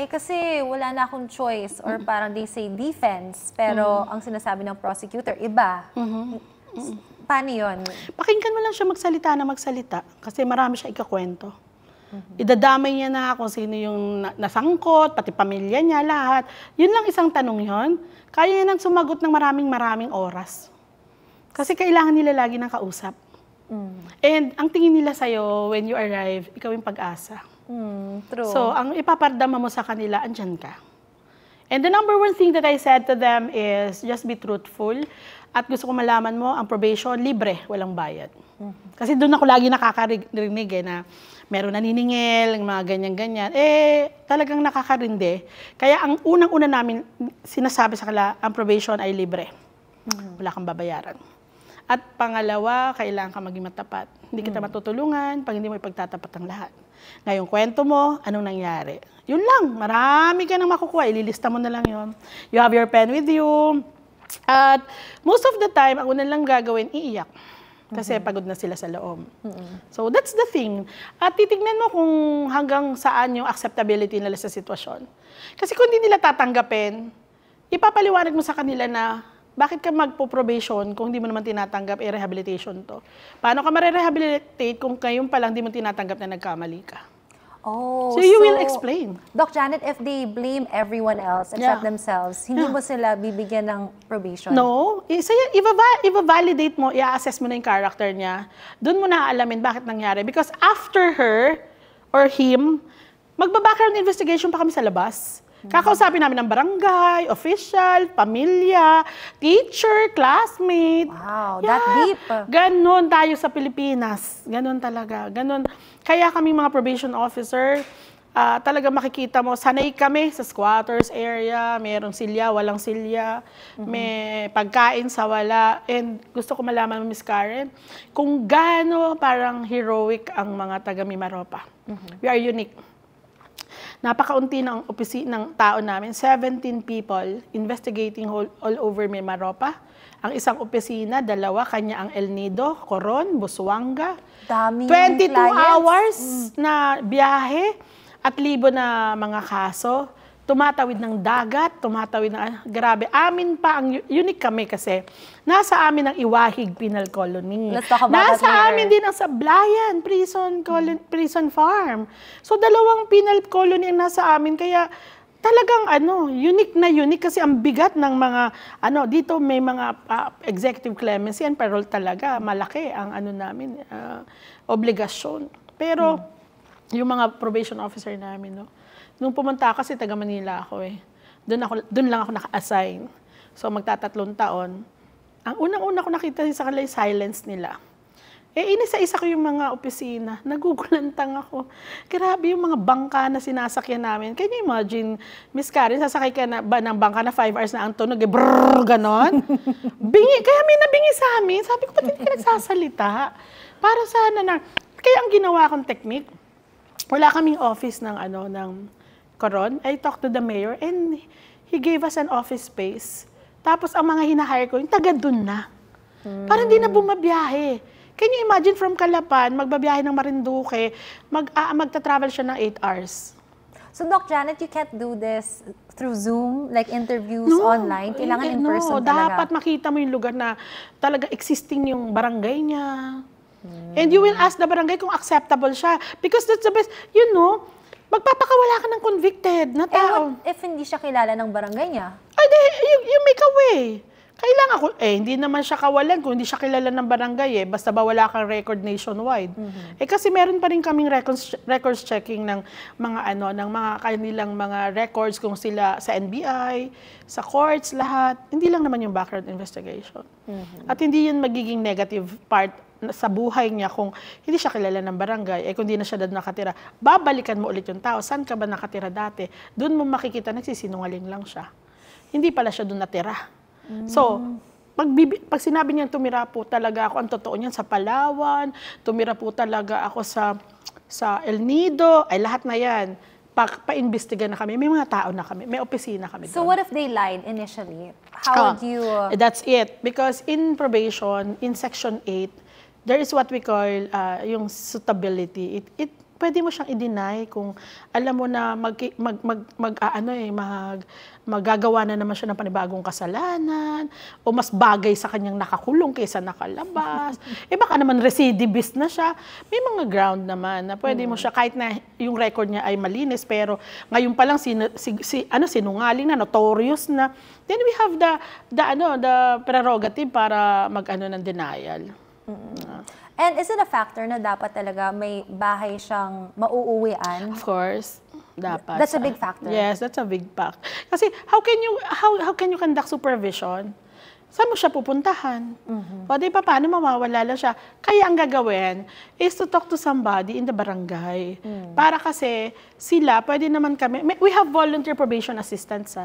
kasi wala na akong choice or parang they say defense, pero ang sinasabi ng prosecutor, iba. Paano yun? Pakinggan mo lang siya magsalita kasi marami siya ikakwento. Idadamay niya na kung sino yung nasangkot, pati pamilya niya, lahat. Yun lang isang tanong yun. Kaya niya nang sumagot ng maraming oras. Kasi kailangan nila lagi ng kausap. And ang tingin nila sa'yo, when you arrive, ikaw yung pag-asa. True. So, ang ipapardama mo sa kanila, andyan ka. And the number one thing that I said to them is, just be truthful. At gusto ko malaman mo, ang probation, libre, walang bayad. Kasi doon ako lagi nakakarinig na meron naniningil, mga ganyan-ganyan. Talagang nakakarindi. Kaya ang unang-una namin sinasabi sa kanila, ang probation ay libre. Wala kang babayaran. At pangalawa, kailangan ka maging matapat. Hindi kita matutulungan pag hindi mo ipagtatapat ang lahat. Ngayong kwento mo, anong nangyari? Yun lang, marami ka nang makukuha. Ililista mo na lang yun. You have your pen with you. At most of the time, ang unang lang gagawin, iiyak. Kasi pagod na sila sa loob. So that's the thing. At titignan mo kung hanggang saan yung acceptability nila sa sitwasyon. Kasi kung hindi nila tatanggapin, ipapaliwanag mo sa kanila na bakit ka magpo-probation kung hindi mo naman tinatanggap, rehabilitation to? Paano ka marerehabilitate kung ngayon pa lang hindi mo tinatanggap na nagkamali ka? Oh, So you will explain. Doc Janet, if they blame everyone else except themselves, hindi mo sila bibigyan ng probation? No. I-validate mo, i-assess mo na yung character niya. Doon mo na aalamin bakit nangyari. Because after her or him, magba-background investigation pa kami sa labas. Kakausapin namin ng barangay, official, pamilya, teacher, classmate. Wow, that deep. Ganon tayo sa Pilipinas. Ganon talaga. Ganon. Kaya kami mga probation officer, talaga makikita mo, sanay kami sa squatters area, mayroong silya, walang silya, may pagkain sa wala. And gusto ko malaman mo, Miss Karen, kung gaano parang heroic ang mga taga Mimaropa. We are unique. Napakaunti ng ng tao namin, 17 people investigating all over Mimaropa. Ang isang opisina, 2, kanya ang El Nido, Coron, Busuanga. Daming 22 clients. hours na biyahe at libo na mga kaso. Tumatawid ng dagat, tumatawid ng... grabe, amin pa, ang unique kami kasi nasa amin ang Iwahig Penal Colony. Let's talk about nasa that later. amin din ang Sablayan Prison Farm. So, 2 penal colony ang nasa amin. Kaya talagang unique kasi ang bigat ng mga, dito may mga executive clemency and parole talaga. Malaki ang namin, obligasyon. Pero, yung mga probation officer namin, nung pumunta kasi taga Manila ako Doon lang ako naka-assign. So magtatatlong taon. Ang unang-una ko nakita sa kanila yung silence nila. Inisa-isa ko yung mga opisina. Nagugulantang ako. Grabe yung mga bangka na sinasakyan namin. Can you imagine, Miss Karen, sasakay ka na ba ng bangka na 5 hours na ang tunog, brrrr, ganon? Kaya may nabingi sa amin. Sabi ko, ba't hindi ka nagsasalita? Para sana na. Kaya ang ginawa kong technique, wala kaming office ng Coron. I talked to the mayor and he gave us an office space. Tapos ang mga hinahire ko, yung taga dun na. Parang hindi na bumabiyahe. Can you imagine from Calapan, magbabiyahe ng Marinduque, magta-travel siya ng 8 hours. So Doc Janet, you can't do this through Zoom, like interviews online? Kailangan in person talaga? Dapat makita mo yung lugar na talaga existing yung barangay niya. And you will ask the barangay kung acceptable siya. Because that's the best, magpapakawala ka ng convicted na tao. What if hindi siya kilala ng barangay niya? Ay, you make a way. Kailangan ko, hindi naman siya kawalan kung hindi siya kilala ng barangay basta ba wala kang record nationwide. Kasi meron pa rin kaming records checking ng mga ng mga kanilang mga records kung sila sa NBI, sa courts, lahat. Hindi lang naman yung background investigation. At hindi yun magiging negative part sa buhay niya kung hindi siya kilala ng barangay, kung hindi na siya doon nakatira. Babalikan mo ulit yung tao. Saan ka ba nakatira dati? Doon mo makikita nagsisinungaling lang siya. Hindi pala siya doon natira. So, pag sinabi niya tumira po talaga ako, ang totoo niyan sa Palawan, tumira po talaga ako sa El Nido, ay lahat na yan. Pa-imbestiga na kami. May mga tao na kami. May opisina kami doon. So what if they lied initially? How would you... That's it. Because in probation, in Section 8, there is what we call yung suitability. Pwede mo siyang i-deny kung alam mo na magagawa na naman siya ng panibagong kasalanan o mas bagay sa kanyang nakakulong kaysa nakalabas. Baka naman recidivist na siya. May mga ground naman na pwede mo siya kahit na yung record niya ay malinis pero ngayon pa lang sinungaling na, notorious na. Then we have the prerogative para ng denial. And is it a factor na dapat talaga may bahay siyang mauuwian? Of course, dapat. That's a big factor. Yes, that's a big factor. Kasi how can you conduct supervision? Saan mo siya pupuntahan? O di pa, paano mawawala lang siya? Kaya ang gagawin is to talk to somebody in the barangay. Para kasi sila, pwede naman kami, we have volunteer probation assistants.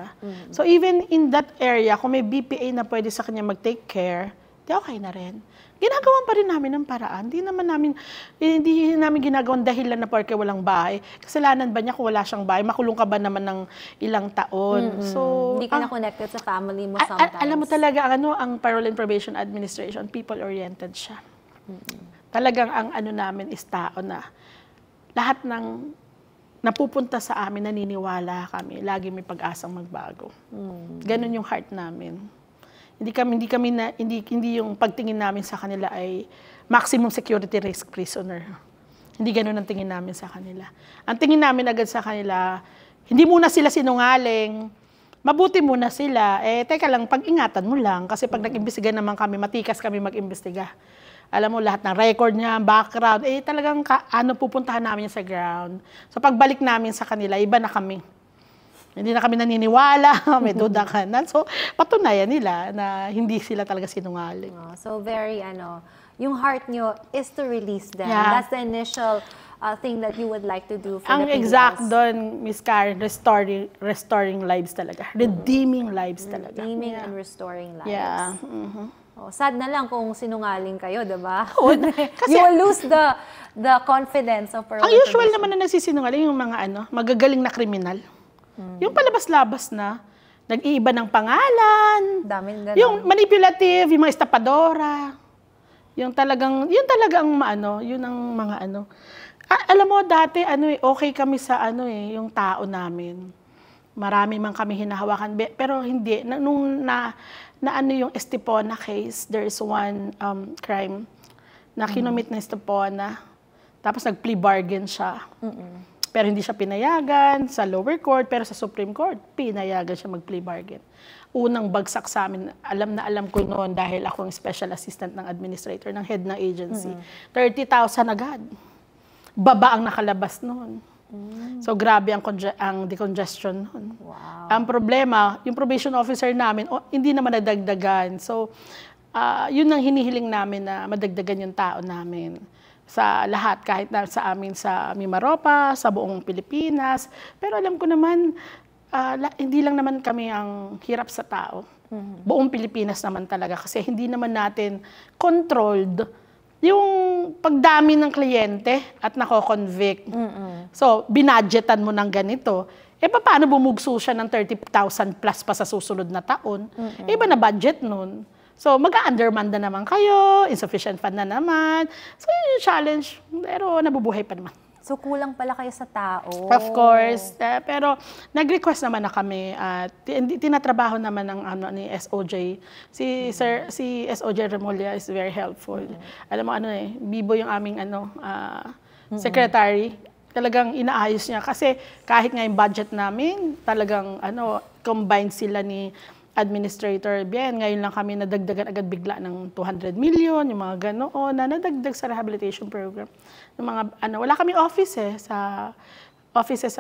So even in that area, kung may BPA na pwede sa kanya mag-take care, di okay na rin. Ginagawan pa rin namin ng paraan. Hindi namin ginagawang dahilan na porque walang bahay. Kasalanan ba niya kung wala siyang bahay? Makulong ka ba naman ng ilang taon? So, hindi ka na connected sa family mo sometimes. Alam mo talaga, ang Parole and Probation Administration, people-oriented siya. Talagang ang namin is tao na lahat ng napupunta sa amin, naniniwala kami. Lagi may pag-asang magbago. Ganon yung heart namin. Hindi yung pagtingin namin sa kanila ay maximum security risk prisoner. Hindi ganun ang tingin namin sa kanila. Ang tingin namin agad sa kanila, hindi muna sila sinungaling, mabuti muna sila. Teka lang, pag-ingatan mo lang. Kasi pag nag-imbestiga naman kami, matikas kami mag-imbestiga. Alam mo, lahat ng record niya, background, talagang pupuntahan namin sa ground. So pagbalik namin sa kanila, iba na kami. Hindi na kami naniniwala, may duda ka na. So, patunayan nila na hindi sila talaga sinungaling. So, very, yung heart nyo is to release them. Yeah. That's the initial thing that you would like to do for Ang the PDLs. exact doon, Miss Karen, restoring lives talaga. Redeeming lives talaga. Redeeming and restoring lives. Yeah. Sad na lang kung sinungaling kayo, diba? Kasi, you will lose the confidence of parole. Ang usual naman na nagsisinungaling yung mga magagaling na kriminal. Yung palabas-labas na, nag-iiba ng pangalan, yung manipulative, yung mga estapadora, yung talagang yun ang mga alam mo, dati, okay kami sa yung tao namin. Marami man kami hinahawakan, pero hindi. Nung yung Estepona case, there is one crime na kinumit na Estepona, tapos nag-plea bargain siya. Pero hindi siya pinayagan sa lower court, pero sa Supreme Court, pinayagan siya mag-plea bargain. Unang bagsak sa amin, alam ko noon dahil ako ang special assistant ng administrator, ng head ng agency. 30,000 agad. Baba ang nakalabas noon. So grabe ang decongestion noon. Wow. Ang problema, yung probation officer namin, hindi naman nadagdagan. So yun ang hinihiling namin na madagdagan yung tao namin. Sa lahat, kahit na sa amin sa Mimaropa, sa buong Pilipinas. Pero alam ko naman, hindi lang naman kami ang hirap sa tao. Buong Pilipinas naman talaga. Kasi hindi naman natin controlled yung pagdami ng kliyente at nako-convict. So, binadgetan mo ng ganito. Paano bumugso siya ng 30,000 plus pa sa susunod na taon? Iba na budget nun. So, mag-underman na naman kayo, insufficient fund na naman. So, yun yung challenge. Pero nabubuhay pa naman. So, kulang pala kayo sa tao. Of course. Pero nag-request naman na kami at tinatrabaho naman ng ni SOJ. Si SOJ Remulla is very helpful. Alam mo bibo yung aming secretary. Talagang inaayos niya kasi kahit nga yung budget namin, talagang combined sila ni administrator bien. Ngayon lang kami nadagdagan agad bigla ng 200 million, yung mga ganoon na nadagdag sa rehabilitation program. Yung mga wala kami office sa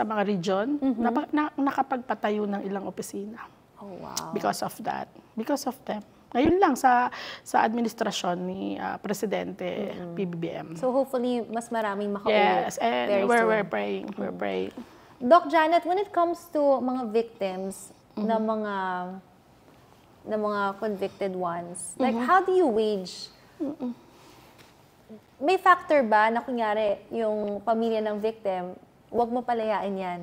mga region, nakapagpatayo ng ilang opisina. Oh, wow. Because of that. Because of them. Ngayon lang sa administrasyon ni Presidente PBBM. So hopefully mas maraming makauwi. Yes, and we're praying. We're praying. Doc Janet, when it comes to mga victims na mga convicted ones, like how do you wage? May factor ba na kunyari yung pamilya ng victim, wag mo palayain yan?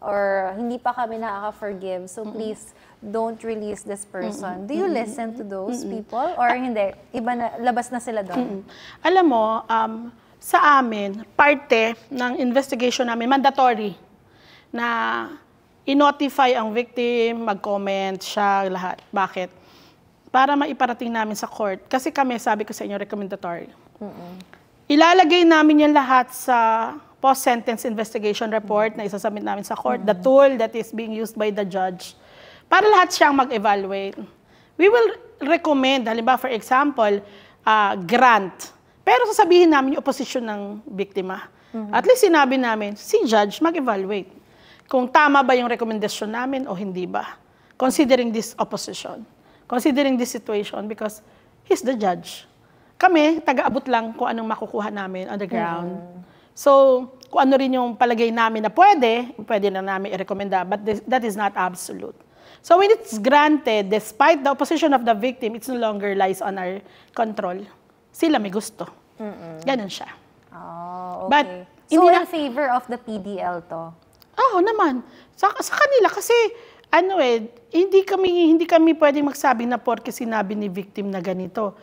Or hindi pa kami nakaka-forgive, so please don't release this person. Do you listen to those people? Or hindi? Iba na, labas na sila doon? Alam mo, sa amin, parte ng investigation namin, mandatory, na i-notify ang victim, mag-comment siya, lahat. Bakit? Para maiparating namin sa court. Kasi kami, sabi ko sa inyo, recommendatory. Ilalagay namin yan lahat sa post-sentence investigation report na isasubmit namin sa court, the tool that is being used by the judge, para lahat siyang mag-evaluate. We will recommend, halimbawa, for example, grant. Pero sasabihin namin yung opposition ng biktima. At least sinabi namin, si judge mag-evaluate kung tama ba yung rekomendasyon namin o hindi ba. Considering this opposition. Considering this situation because he's the judge. Kami, taga-abot lang kung anong makukuha namin on the ground. So, kung ano rin yung palagay namin na pwede na namin i-recommenda, but that is not absolute. So, when it's granted, despite the opposition of the victim, it no longer lies on our control. Sila may gusto. Ganun siya. Oh, okay. But, so, in favor of the PDL to? Oo naman. Sa kanila kasi hindi kami pwedeng magsabi na porke sinabi ni victim na ganito.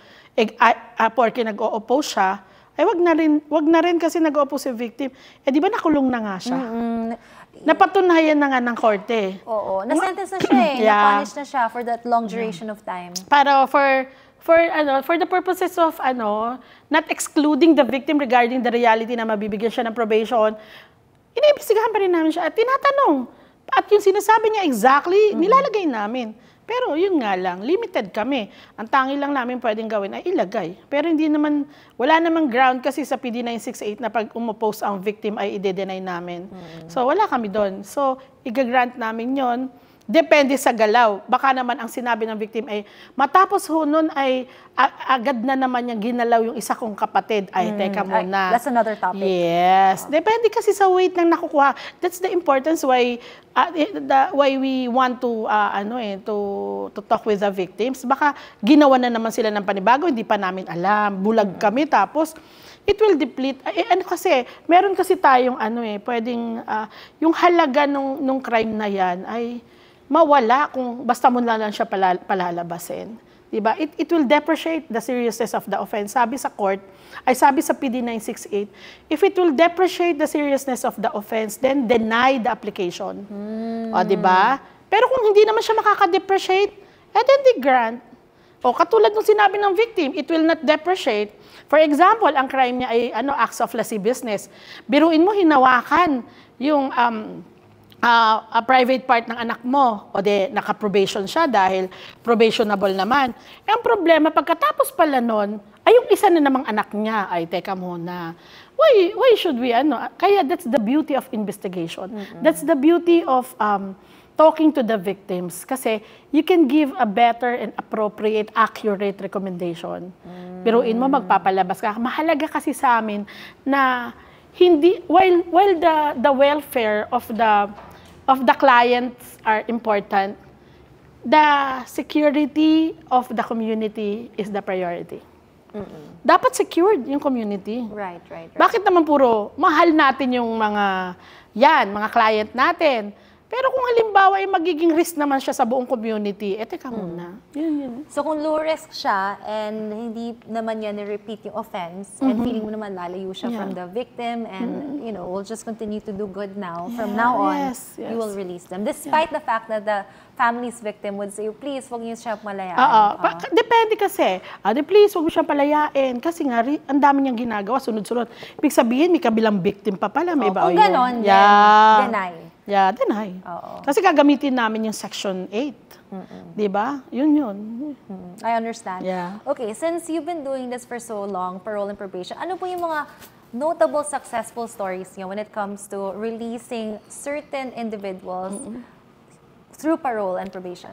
Porke nag-o-oppose siya, wag na rin kasi nag-o-oppose si victim. Di ba nakulong na nga siya? Napatunayan na nga ng korte. Oo. Na-sentence na siya Yeah. Na-punish na siya for that long duration of time. Para for the purposes of not excluding the victim regarding the reality na mabibigyan siya ng probation, iniimbestigahan pa rin namin siya at tinatanong. At yung sinasabi niya exactly, nilalagay namin. Pero yun nga lang, limited kami. Ang tangi lang namin pwedeng gawin ay ilagay. Pero hindi naman, wala namang ground kasi sa PD 968 na pag umopose ang victim ay ide-deny namin. So wala kami doon. So i-grant namin yon. Depende sa galaw. Baka naman ang sinabi ng victim ay, matapos ho nun ay agad na naman niyang ginalaw yung isa kong kapatid. Ay, teka muna. That's another topic. Yes. Depende kasi sa weight ng nakukuha. That's the importance why we want to to talk with the victims. Baka ginawa na naman sila ng panibago, hindi pa namin alam. Bulag kami, tapos it will deplete. Kasi, meron kasi tayong pwedeng, yung halaga nung crime na yan ay mawala kung basta mo lang siya palalabasin. Diba? It will depreciate the seriousness of the offense. Sabi sa court, sabi sa PD 968, if it will depreciate the seriousness of the offense, then deny the application. O, diba? Pero kung hindi naman siya makaka-depreciate, then they grant. O, katulad ng sinabi ng victim, it will not depreciate. For example, ang crime niya ay acts of lasciviousness. Biruin mo, hinawakan yung a private part ng anak mo, o naka-probation siya dahil probationable naman. Ang problema, pagkatapos pala nun, ay yung isa na namang anak niya, ay teka muna, why should we, kaya that's the beauty of investigation. That's the beauty of talking to the victims. Kasi you can give a better and appropriate, accurate recommendation. Biruin mo, magpapalabas ka. Mahalaga kasi sa amin na hindi, while the welfare of the clients are important, the security of the community is the priority. Dapat secured yung community. Right. Bakit naman puro mahal natin yung mga client natin? Pero kung halimbawa ay magiging risk naman siya sa buong community, teka muna. Yun. So kung low risk siya and hindi naman niya ni-repeat yung offense and feeling mo naman lalayo siya from the victim and we'll just continue to do good now. From now on, you will release them. Despite the fact that the family's victim would say, please, huwag niyo siya palayain. Depende kasi. Please, huwag mo siya palayain. Kasi nga, ang dami niyang ginagawa, sunod-sunod. Ibig sabihin, may kabilang victim pa pala. May kung ganon, then deny. Yeah, deny. Kasi gagamitin namin yung Section 8. Diba? Yun. I understand. Yeah. Okay, since you've been doing this for so long, parole and probation, ano po yung mga notable successful stories niyo when it comes to releasing certain individuals through parole and probation?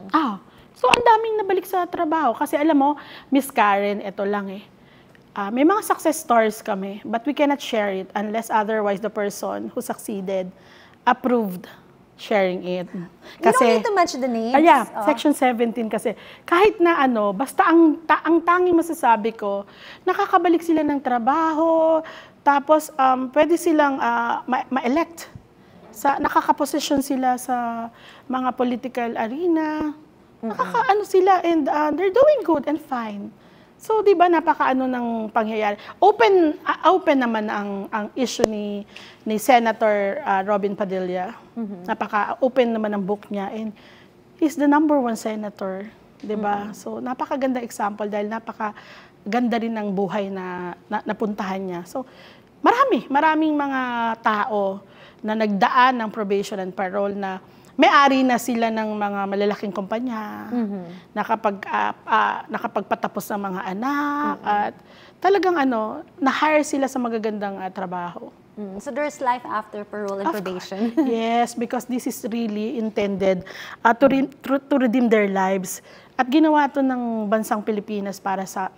So ang daming nabalik sa trabaho. Kasi alam mo, Miss Karen, ito lang may mga success stories kami, but we cannot share it unless otherwise the person who succeeded approved sharing it. Kasi, you don't need to mention the names. Section 17 kasi. Kahit na basta ang tanging masasabi ko, nakakabalik sila ng trabaho, tapos pwede silang ma-elect. Nakakaposisyon sila sa mga political arena. Sila and they're doing good and fine. So, di ba, napaka-ano ng pangyayari. Open naman ang issue ni Senator Robin Padilla. Napaka-open naman ang book niya. And he's the #1 senator. Di ba? So, napakaganda example dahil napakaganda rin ng buhay na napuntahan niya. So, maraming mga tao na nagdaan ng probation and parole na may-ari na sila ng mga malalaking kumpanya, nakapagpatapos ng mga anak, at talagang na-hire sila sa magagandang trabaho. So there's life after parole and probation. Yes, because this is really intended to redeem their lives. At ginawa to ng bansang Pilipinas para sa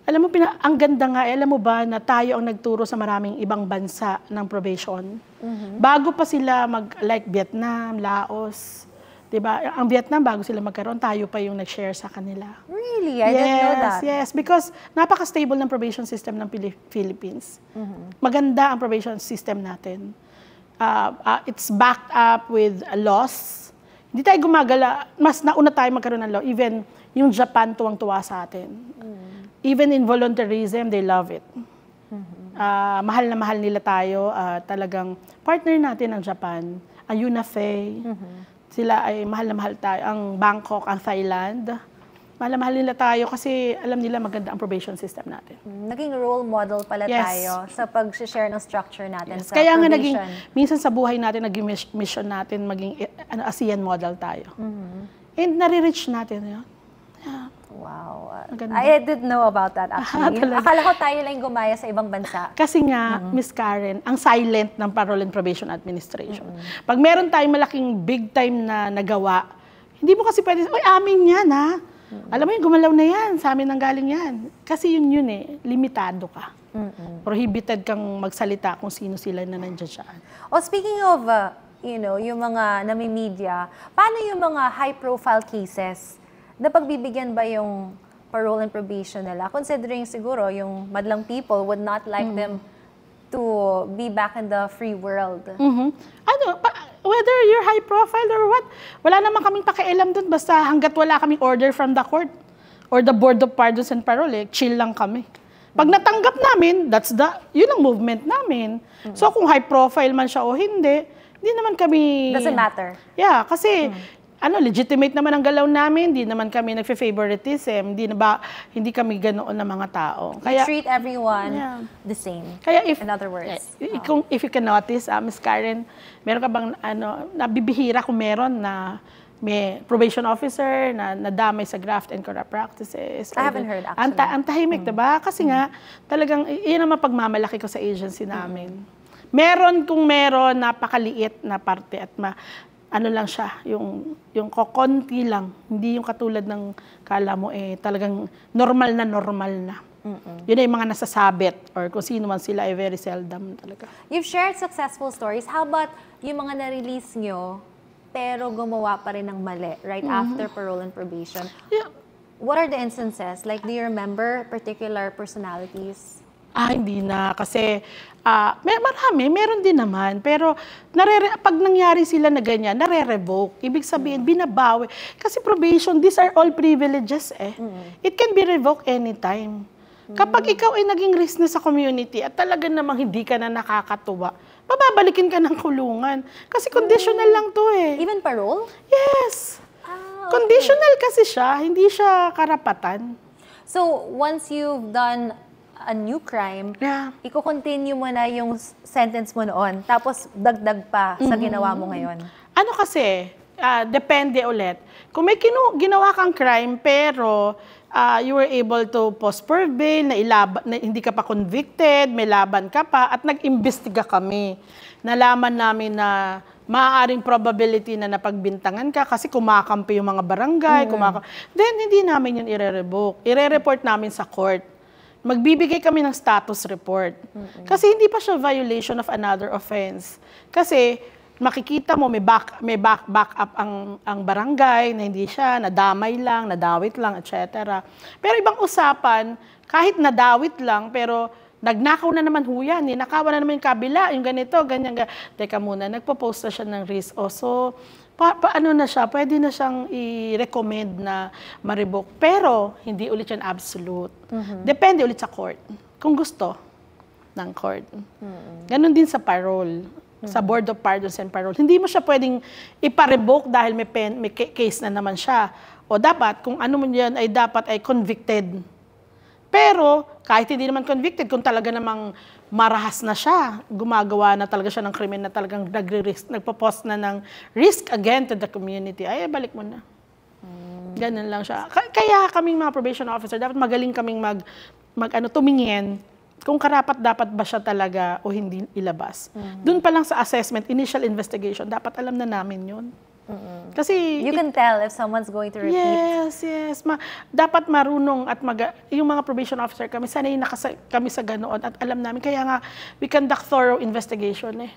alam mo, ang ganda nga, alam mo ba na tayo ang nagturo sa maraming ibang bansa ng probation? Bago pa sila like Vietnam, Laos, diba? Ang Vietnam, bago sila magkaroon, tayo pa yung nag-share sa kanila. Really? I didn't know that. Yes, because napaka-stable ng probation system ng Philippines. Maganda ang probation system natin. It's backed up with laws. Hindi tayo gumagala, mas nauna tayo magkaroon ng law. Even yung Japan tuwang-tuwa sa atin. Even in voluntarism, they love it. Mahal na mahal nila tayo. Talagang partner natin ang Japan. Ang UNAFE. Sila ay mahal na mahal tayo. Ang Bangkok, ang Thailand. mahal nila tayo kasi alam nila maganda ang probation system natin. Naging role model pala Yes. tayo sa pag-share ng structure natin Yes. sa Kaya nga probation. minsan sa buhay natin, naging mission natin, maging ASEAN model tayo. And nare-reach natin yun. Yeah. Wow. Maganda. I didn't know about that actually. Talaga. Akala ko tayo lang gumaya sa ibang bansa. Kasi nga, Miss Karen, ang silent ng Parole and Probation Administration. Pag meron tayong malaking big time na nagawa, hindi mo kasi pwede, uy, amin yan ha. Alam mo yun, gumalaw na yan, sa amin nang galing yan. Kasi yun eh, limitado ka. Prohibited kang magsalita kung sino sila na nandiyan siya. Speaking of, yung mga nami-media, paano yung mga high-profile cases? Napagbibigyan ba yung parole and probation nila? Considering siguro yung madlang people would not like them to be back in the free world. Whether you're high profile or what, wala naman kaming pakialam dun basta hanggat wala kaming order from the court or the Board of Pardons and Parole, chill lang kami. Pag natanggap namin, yun ang movement namin. So kung high profile man siya o hindi naman kami... Doesn't matter. Yeah, kasi legitimate naman ang galaw namin, hindi naman kami nagfe-favoritism, hindi kami ganoon ng mga tao. Kaya, treat everyone the same. Kaya in other words. If you can notice, Ms. Karen, meron ka bang nabibihira kung meron na may probation officer na nadamay sa graft and corrupt practices? I haven't heard actually. Ang tahimik, diba? Kasi nga, talagang, yun ang mapagmamalaki ko sa agency namin. Meron napakaliit na parte at lang siya, yung kokonti lang, hindi yung katulad ng kala mo talagang normal na. Yun ay mga nasasabit or kung sino man sila ay very seldom talaga. You've shared successful stories. How about yung mga na-release nyo pero gumawa pa rin ng mali right after parole and probation? Yeah. What are the instances? Like, do you remember particular personalities? Hindi na. Kasi meron din naman. Pero pag nangyari sila na ganyan, nare-revoke. Ibig sabihin, binabawi. Kasi probation, these are all privileges eh. It can be revoked anytime. Kapag ikaw ay naging risk na sa community at talaga namang hindi ka na nakakatuwa, bababalikin ka ng kulungan. Kasi conditional lang to eh. Even parole? Yes. Okay. Conditional kasi siya, hindi siya karapatan. So, once you've done a new crime, i-continue mo na yung sentence mo noon, tapos dagdag pa sa ginawa mo ngayon? Kasi, depende ulit. Kung may ginawa kang crime, pero you were able to postpone bail, na hindi ka pa convicted, may laban ka pa, at nag-imbestiga kami. Nalaman namin na maaaring probability na napagbintangan ka kasi kumakampi yung mga barangay, then hindi namin yun i-revoke. I-report namin sa court. Magbibigay kami ng status report. Kasi hindi pa siya violation of another offense. Kasi makikita mo may back up ang barangay na hindi siya, nadamay lang, nadawit lang, etc. Pero ibang usapan, kahit nadawit lang, pero nagnakaw na naman huyan, nakawan na naman yung kabila, yung ganito, ganyan. Teka muna, nagpo-post na siya ng risk. So, paano na siya, pwede na siyang i-recommend na ma-revoke. Pero, hindi ulit yan absolute. Depende ulit sa court. Kung gusto ng court. Ganon din sa parole. Sa Board of Pardons and Parole. Hindi mo siya pwedeng ipa-revoke dahil may case na naman siya. O dapat, kung ano mo yan, ay dapat ay convicted. Pero, kahit hindi naman convicted, kung talaga namang marahas na siya, gumagawa na talaga siya ng krimen na talagang nagpo-post na ng risk again to the community, ay balik mo na. Ganun lang siya. Kaya kaming mga probation officer, dapat magaling kaming tumingin kung karapat-dapat ba siya talaga o hindi ilabas. Doon pa lang sa assessment, initial investigation, dapat alam na namin yun. Kasi you can tell if someone's going to repeat. Yes. Dapat marunong at yung mga probation officer kami, sanay na kami sa ganoon at alam namin. Kaya nga, we conduct thorough investigation eh.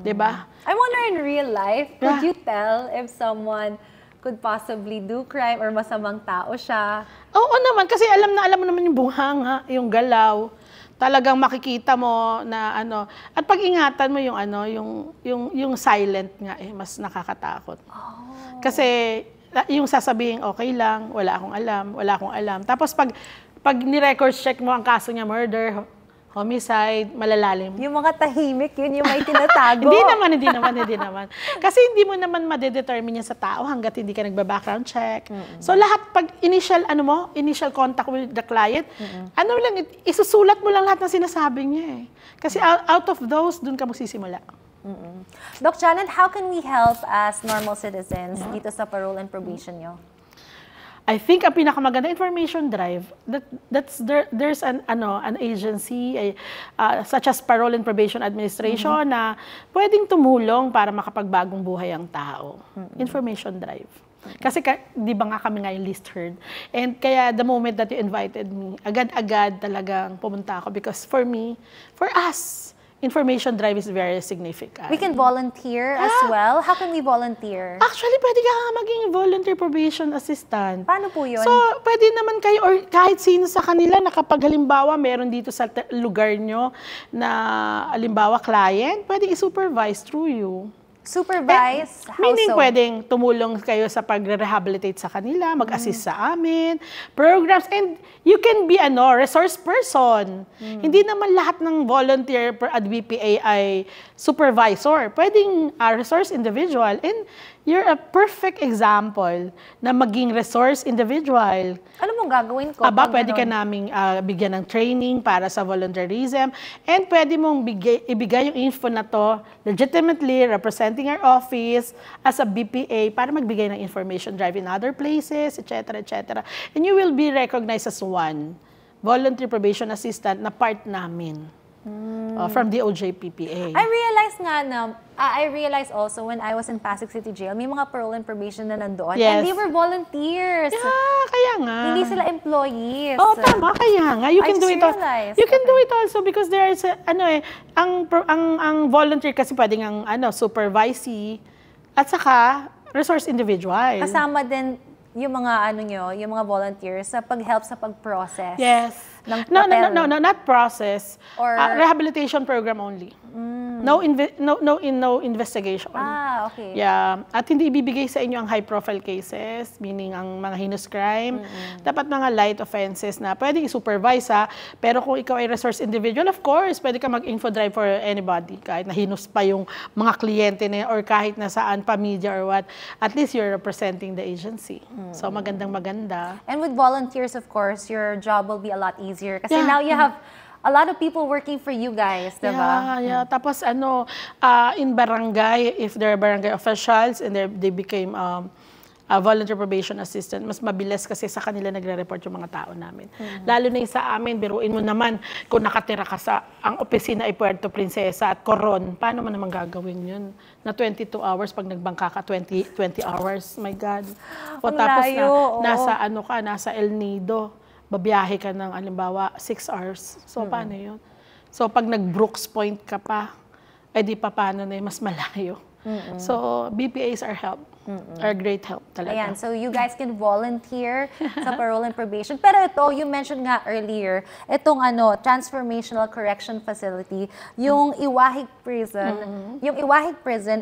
Diba? I wonder in real life, could you tell if someone could possibly do crime or masamang tao siya? Oo naman, kasi alam mo naman yung bunghanga, yung galaw. Talagang makikita mo na at pag-ingatan mo yung silent nga mas nakakatakot. Kasi yung sasabihin okay lang, wala akong alam. Tapos pag ni-record check mo ang kaso niya murder, homicide, malalalim. Yung mga tahimik, yun yung may tinatago. Hindi naman. Kasi hindi mo naman madedetermine yan sa tao hanggat hindi ka nagba-background check. So lahat pag initial contact with the client, isusulat mo lang lahat ng sinasabi niya eh. Kasi out of those, dun ka magsisimula. Doc Janet, how can we help as normal citizens dito sa parole and probation nyo? I think ang pinakamaganda information drive, there's an agency such as Parole and Probation Administration na pwedeng tumulong para makapagbagong buhay ang tao. Information drive. Kasi di ba nga kami nga yung list heard. And kaya the moment that you invited me, agad-agad talagang pumunta ako because for us, information drive is very significant. We can volunteer as well. How can we volunteer? Actually, pwede ka maging volunteer probation assistant. Paano po yun? So, pwede naman kayo or kahit sino sa kanila na kapag halimbawa meron dito sa lugar nyo na halimbawa client, pwede i-supervise through you. Supervise? Meaning pwedeng tumulong kayo sa pag-rehabilitate sa kanila, mag-assist sa amin, programs, and you can be resource person. Hindi naman lahat ng volunteer at BPA ay supervisor. Pwedeng resource individual, and you're a perfect example na maging resource individual. Ano mong gagawin ko? Pwede ka naming bigyan ng training para sa volunteerism, and pwede mong ibigay yung info na to legitimately representing our office as a BPA para magbigay ng information drive in other places, etc., etc. And you will be recognized as one volunteer probation assistant na part namin from the OJPPA. I realized also when I was in Pasig City Jail, may mga parole and probation na nandoon. Yes. And they were volunteers. Yeah, kaya nga. Hindi sila employees. Oh, tama, kaya nga. You can do it. You can do it also because there is ang volunteer kasi pwedeng ang supervisee at saka resource individual. Kasama din yung mga yung mga volunteers sa pag-help sa pag-process. Yes. No, not process. Or rehabilitation program only. No investigation. Okay. Yeah. At hindi ibibigay sa inyo ang high-profile cases, meaning ang mga heinous crime. Dapat mga light offenses na pwedeng i-supervise pero kung ikaw ay resource individual, of course, pwede ka mag-info drive for anybody. Kahit na heinous pa yung mga kliyente na or kahit nasaan pa media or what, at least you're representing the agency. So magandang-maganda. And with volunteers, of course, your job will be a lot easier. Kasi now you have a lot of people working for you guys, diba? Yeah. Tapos in barangay, if they're barangay officials and they became a volunteer probation assistant, mas mabilis kasi sa kanila nagre-report yung mga tao namin. Lalo na yung sa amin, biruin mo naman kung nakatira ka ang opisina ay Puerto Princesa at Coron, paano mo naman gagawin yun? Na 22 hours, pag nagbangka ka, 20 hours, my God. O tapos nasa El Nido, babiyahe ka ng, halimbawa, 6 hours. So, paano yun? So, pag nag-Brooks Point ka pa, di pa paano na mas malayo. So, BPAs are help. Are great help talaga. Ayan, so you guys can volunteer sa parole and probation. Pero ito, you mentioned nga earlier, itong transformational correction facility, yung Iwahig Prison,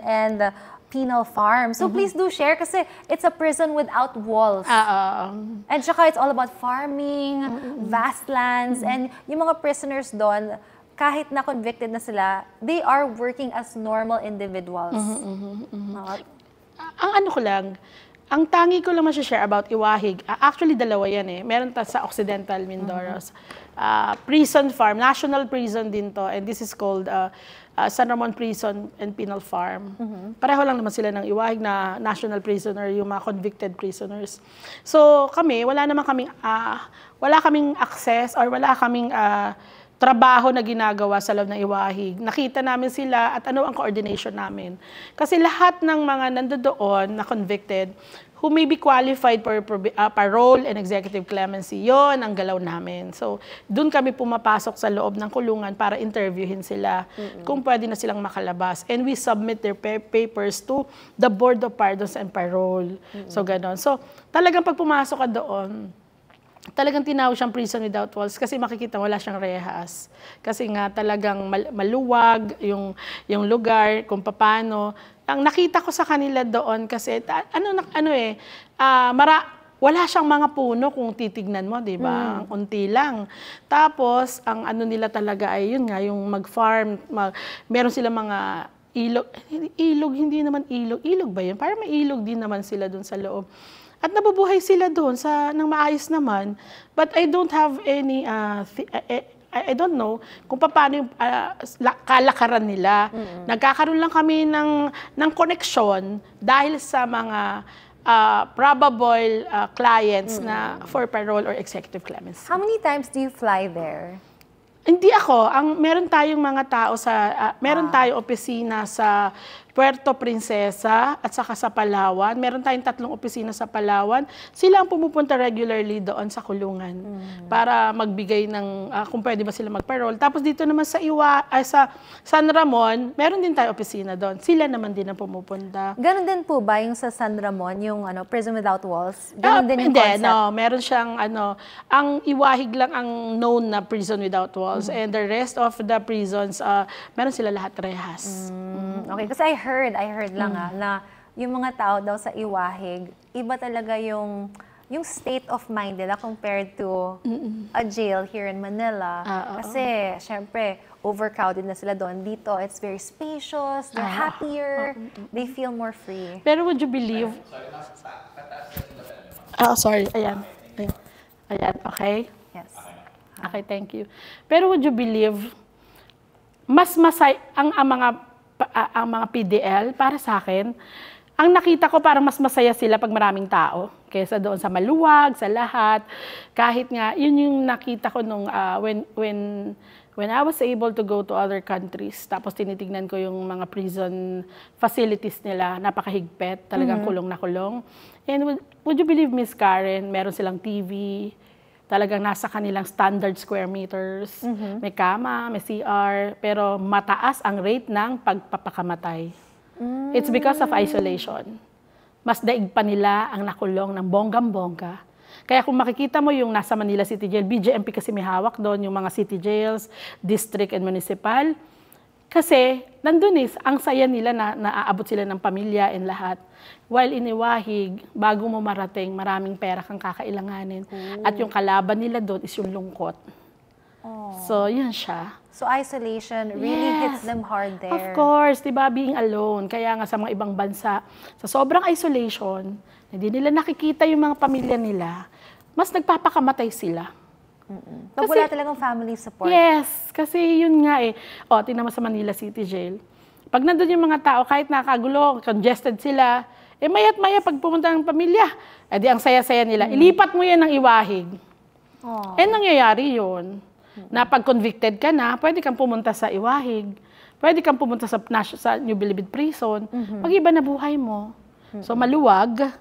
and Penal Farm. So please do share kasi it's a prison without walls. And saka it's all about farming, vast lands, and yung mga prisoners doon, kahit na convicted na sila, they are working as normal individuals. Ang tangi ko lang share about Iwahig, actually dalawa yan Meron sa Occidental Mindoro. Prison Farm, national prison din to, and this is called San Ramon Prison and Penal Farm. Pareho lang naman sila ng Iwahig na national prisoner, yung mga convicted prisoners. So kami, wala kaming access or wala kaming trabaho na ginagawa sa loob ng Iwahig. Nakita namin sila at ano ang coordination namin. Kasi lahat ng mga nandoon na convicted who may be qualified for parole and executive clemency, yon ang galaw namin. So, doon kami pumapasok sa loob ng kulungan para interviewin sila kung pwede na silang makalabas. And we submit their papers to the Board of Pardons and Parole. So, ganon. So, talagang pag pumasok ka doon, talagang tinawag siyang prison without walls kasi makikita wala siyang rehas. Kasi nga talagang maluwag yung lugar, kung paano. Ang nakita ko sa kanila doon kasi wala siyang mga puno kung titignan mo, di ba? Ang unti lang. Tapos, ang ano nila talaga ay yun nga, yung mag-farm. Meron sila mga hindi naman ilog ba yun? Parang may ilog din naman sila dun sa loob. At nabubuhay sila doon nang maayos naman. But I don't have any, I don't know kung paano yung kalakaran nila. Nagkakaroon lang kami ng connection dahil sa mga probable clients na for parole or executive clemency. How many times do you fly there? Hindi ako. Meron tayong mga tao meron tayong opisina sa Puerto Princesa at saka sa Palawan. Meron tayong 3 opisina sa Palawan. Sila ang pumupunta regularly doon sa kulungan para magbigay ng kung pwede ba sila mag-parole. Tapos dito naman sa San Ramon, meron din tayong opisina doon. Sila naman din ang pumupunta. Ganon din po ba yung sa San Ramon, yung Prison Without Walls? Ganon din yung hindi, concept? no. Meron siyang ang Iwahig lang ang known na Prison Without Walls and the rest of the prisons, meron sila lahat rehas. Okay, kasi I heard lang na yung mga tao daw sa Iwahig, iba talaga yung state of mind nila compared to a jail here in Manila. Kasi, syempre, overcrowded na sila doon. Dito, it's very spacious, they're happier, they feel more free. Pero would you believe? Sorry. Ayan, okay? Yes. Okay, thank you. Pero would you believe, mas masay ang mga PDL para sa akin, ang nakita ko parang mas masaya sila pag maraming tao kaysa doon sa maluwag, sa lahat. Kahit nga, yun yung nakita ko nung when I was able to go to other countries, tapos tinitignan ko yung mga prison facilities nila, napakahigpit, talagang kulong na kulong. And would you believe, Miss Karen, meron silang TV, talagang nasa kanilang standard square meters, may kama, may CR, pero mataas ang rate ng pagpapakamatay. It's because of isolation. Mas daig pa nila ang nakulong ng bonggam-bongga. Kaya kung makikita mo yung nasa Manila City Jail, BJMP kasi may hawak doon, yung mga city jails, district and municipal. Kasi nandun ang saya nila na naaabot sila ng pamilya and lahat. While in Iwahig, bago mo marating, maraming pera kang kakailanganin. At yung kalaban nila doon is yung lungkot. So, yun siya. So, isolation really hits them hard there. Of course, di ba? Being alone. Kaya nga sa mga ibang bansa, sa sobrang isolation, hindi nila nakikita yung mga pamilya nila, mas nagpapakamatay sila. Pag wala talagang family support. Yes, kasi yun nga tingnan mo sa Manila City Jail. Pag nandun yung mga tao, kahit nakagulo, congested sila, mayat-maya pag pumunta ng pamilya, di ang saya-saya nila. Ilipat mo yan ng Iwahig. Nangyayari yun. Na pag convicted ka na, pwede kang pumunta sa Iwahig, pwede kang pumunta sa New Bilibid Prison, mag-iba na buhay mo. So maluwag,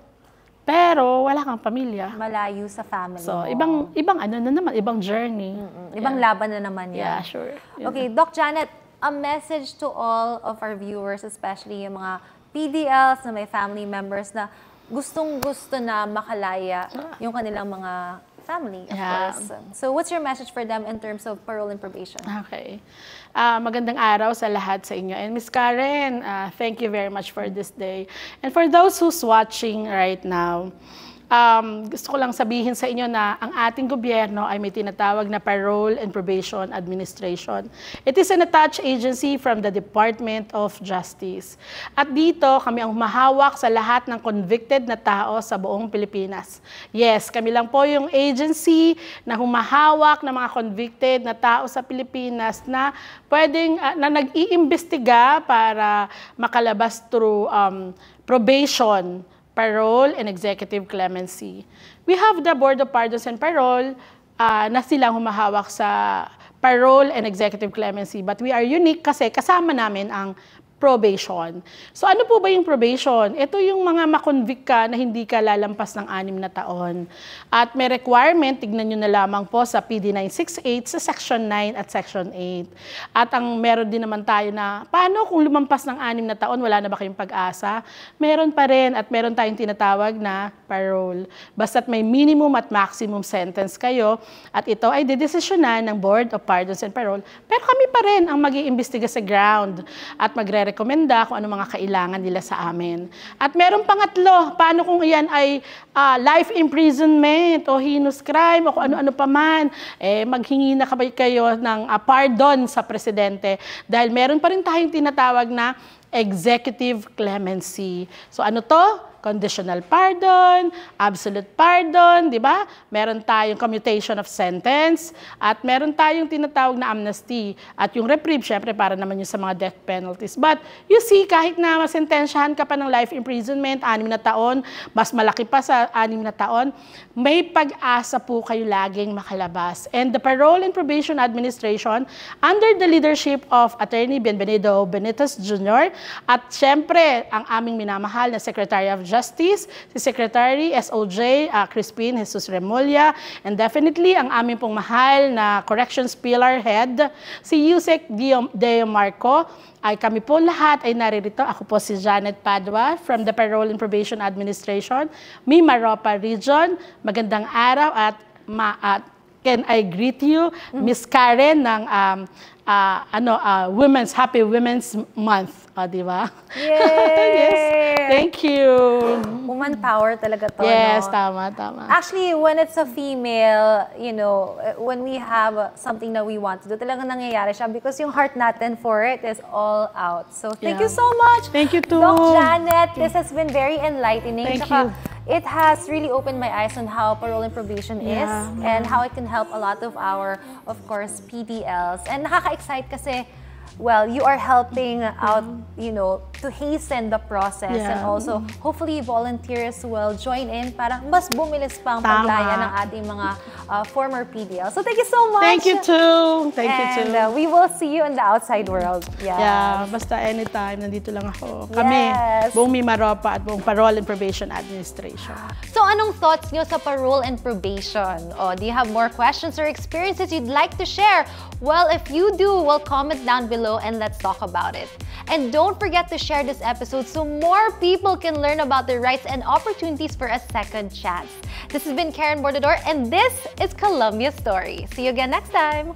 pero wala kang pamilya. Malayo sa family So, mo. ibang journey. Ibang laban na naman yan. Yeah, sure. Okay, Doc Janet, a message to all of our viewers, especially yung mga PDLs na may family members na gustong-gusto na makalaya yung kanilang mga family, of course. So, what's your message for them in terms of parole and probation? Okay. Magandang araw sa lahat sa inyo. And Ms. Karen, thank you very much for this day. And for those who's watching right now, gusto ko lang sabihin sa inyo na ang ating gobyerno ay may tinatawag na Parole and Probation Administration. It is an attached agency from the Department of Justice. At dito, kami ang humahawak sa lahat ng convicted na tao sa buong Pilipinas. Yes, kami lang po yung agency na humahawak ng mga convicted na tao sa Pilipinas na pwedeng, na nag-iimbestiga para makalabas through probation, parole, and executive clemency. We have the Board of Pardons and Parole na silang humahawak sa parole and executive clemency. But we are unique kasi kasama namin ang probation. So ano po ba yung probation? Ito yung mga makonvict ka na hindi ka lalampas ng 6 na taon. At may requirement, tignan nyo na lamang po sa PD 968 sa Section 9 at Section 8. At ang meron din naman tayo na, paano kung lumampas ng 6 na taon, wala na ba kayong pag-asa? Meron pa rin at meron tayong tinatawag na parole. Basta't may minimum at maximum sentence kayo at ito ay didesisyonan ng Board of Pardons and Parole. Pero kami pa rin ang mag-iimbestiga sa ground at magre rekomenda kung ano mga kailangan nila sa amin. At meron pangatlo, paano kung iyan ay life imprisonment o heinous crime o kung ano-ano pa man, maghingi na kayo ng pardon sa presidente dahil meron pa rin tayong tinatawag na executive clemency. So ano to? Conditional pardon, absolute pardon, di ba? Meron tayong commutation of sentence, at meron tayong tinatawag na amnesty. At yung reprieve, syempre, para naman yung sa mga death penalties. But, you see, kahit na masentensyahan ka pa ng life imprisonment, 6 na taon, mas malaki pa sa 6 na taon, may pag-asa po kayo laging makalabas. And the Parole and Probation Administration, under the leadership of Attorney Bienvenido Benitez Jr., at syempre, ang aming minamahal na Secretary of Justice, si Secretary SOJ Crispin Jesus Remulla, and definitely ang aming pong mahal na Corrections Pillar Head, si Yusek Deo Marco, ay kami po lahat ay naririto. Ako po si Janet Padua from the Parole and Probation Administration, Mimaropa Region. Magandang araw at can I greet you, Miss Karen ng Happy Women's Month. Di ba? Yay! Yes. Thank you. Woman power talaga to, yes, no? tama. Actually, when it's a female, when we have something that we want to do, talagang nangyayari siya because yung heart natin for it is all out. So, thank you so much. Thank you too. Doc Janet, this has been very enlightening. Thank you. It has really opened my eyes on how parole and probation is and how it can help a lot of our, of course, PDLs. And nakaka-excite kasi, well, you are helping out, to hasten the process, and also hopefully volunteers will join in para mas bumilis pa ang paglaya ng ating mga former PDL. So thank you so much. Thank you too. And we will see you in the outside world. Yeah, basta anytime, nandito lang ako. Kami, buong Mimaropa at buong Parole and Probation Administration. So anong thoughts nyo sa parole and probation? O, do you have more questions or experiences you'd like to share? Well, if you do, well, comment down below and let's talk about it. And don't forget to share this episode so more people can learn about their rights and opportunities for a second chance. This has been Karen Bordador, and this is Columbia Story. See you again next time.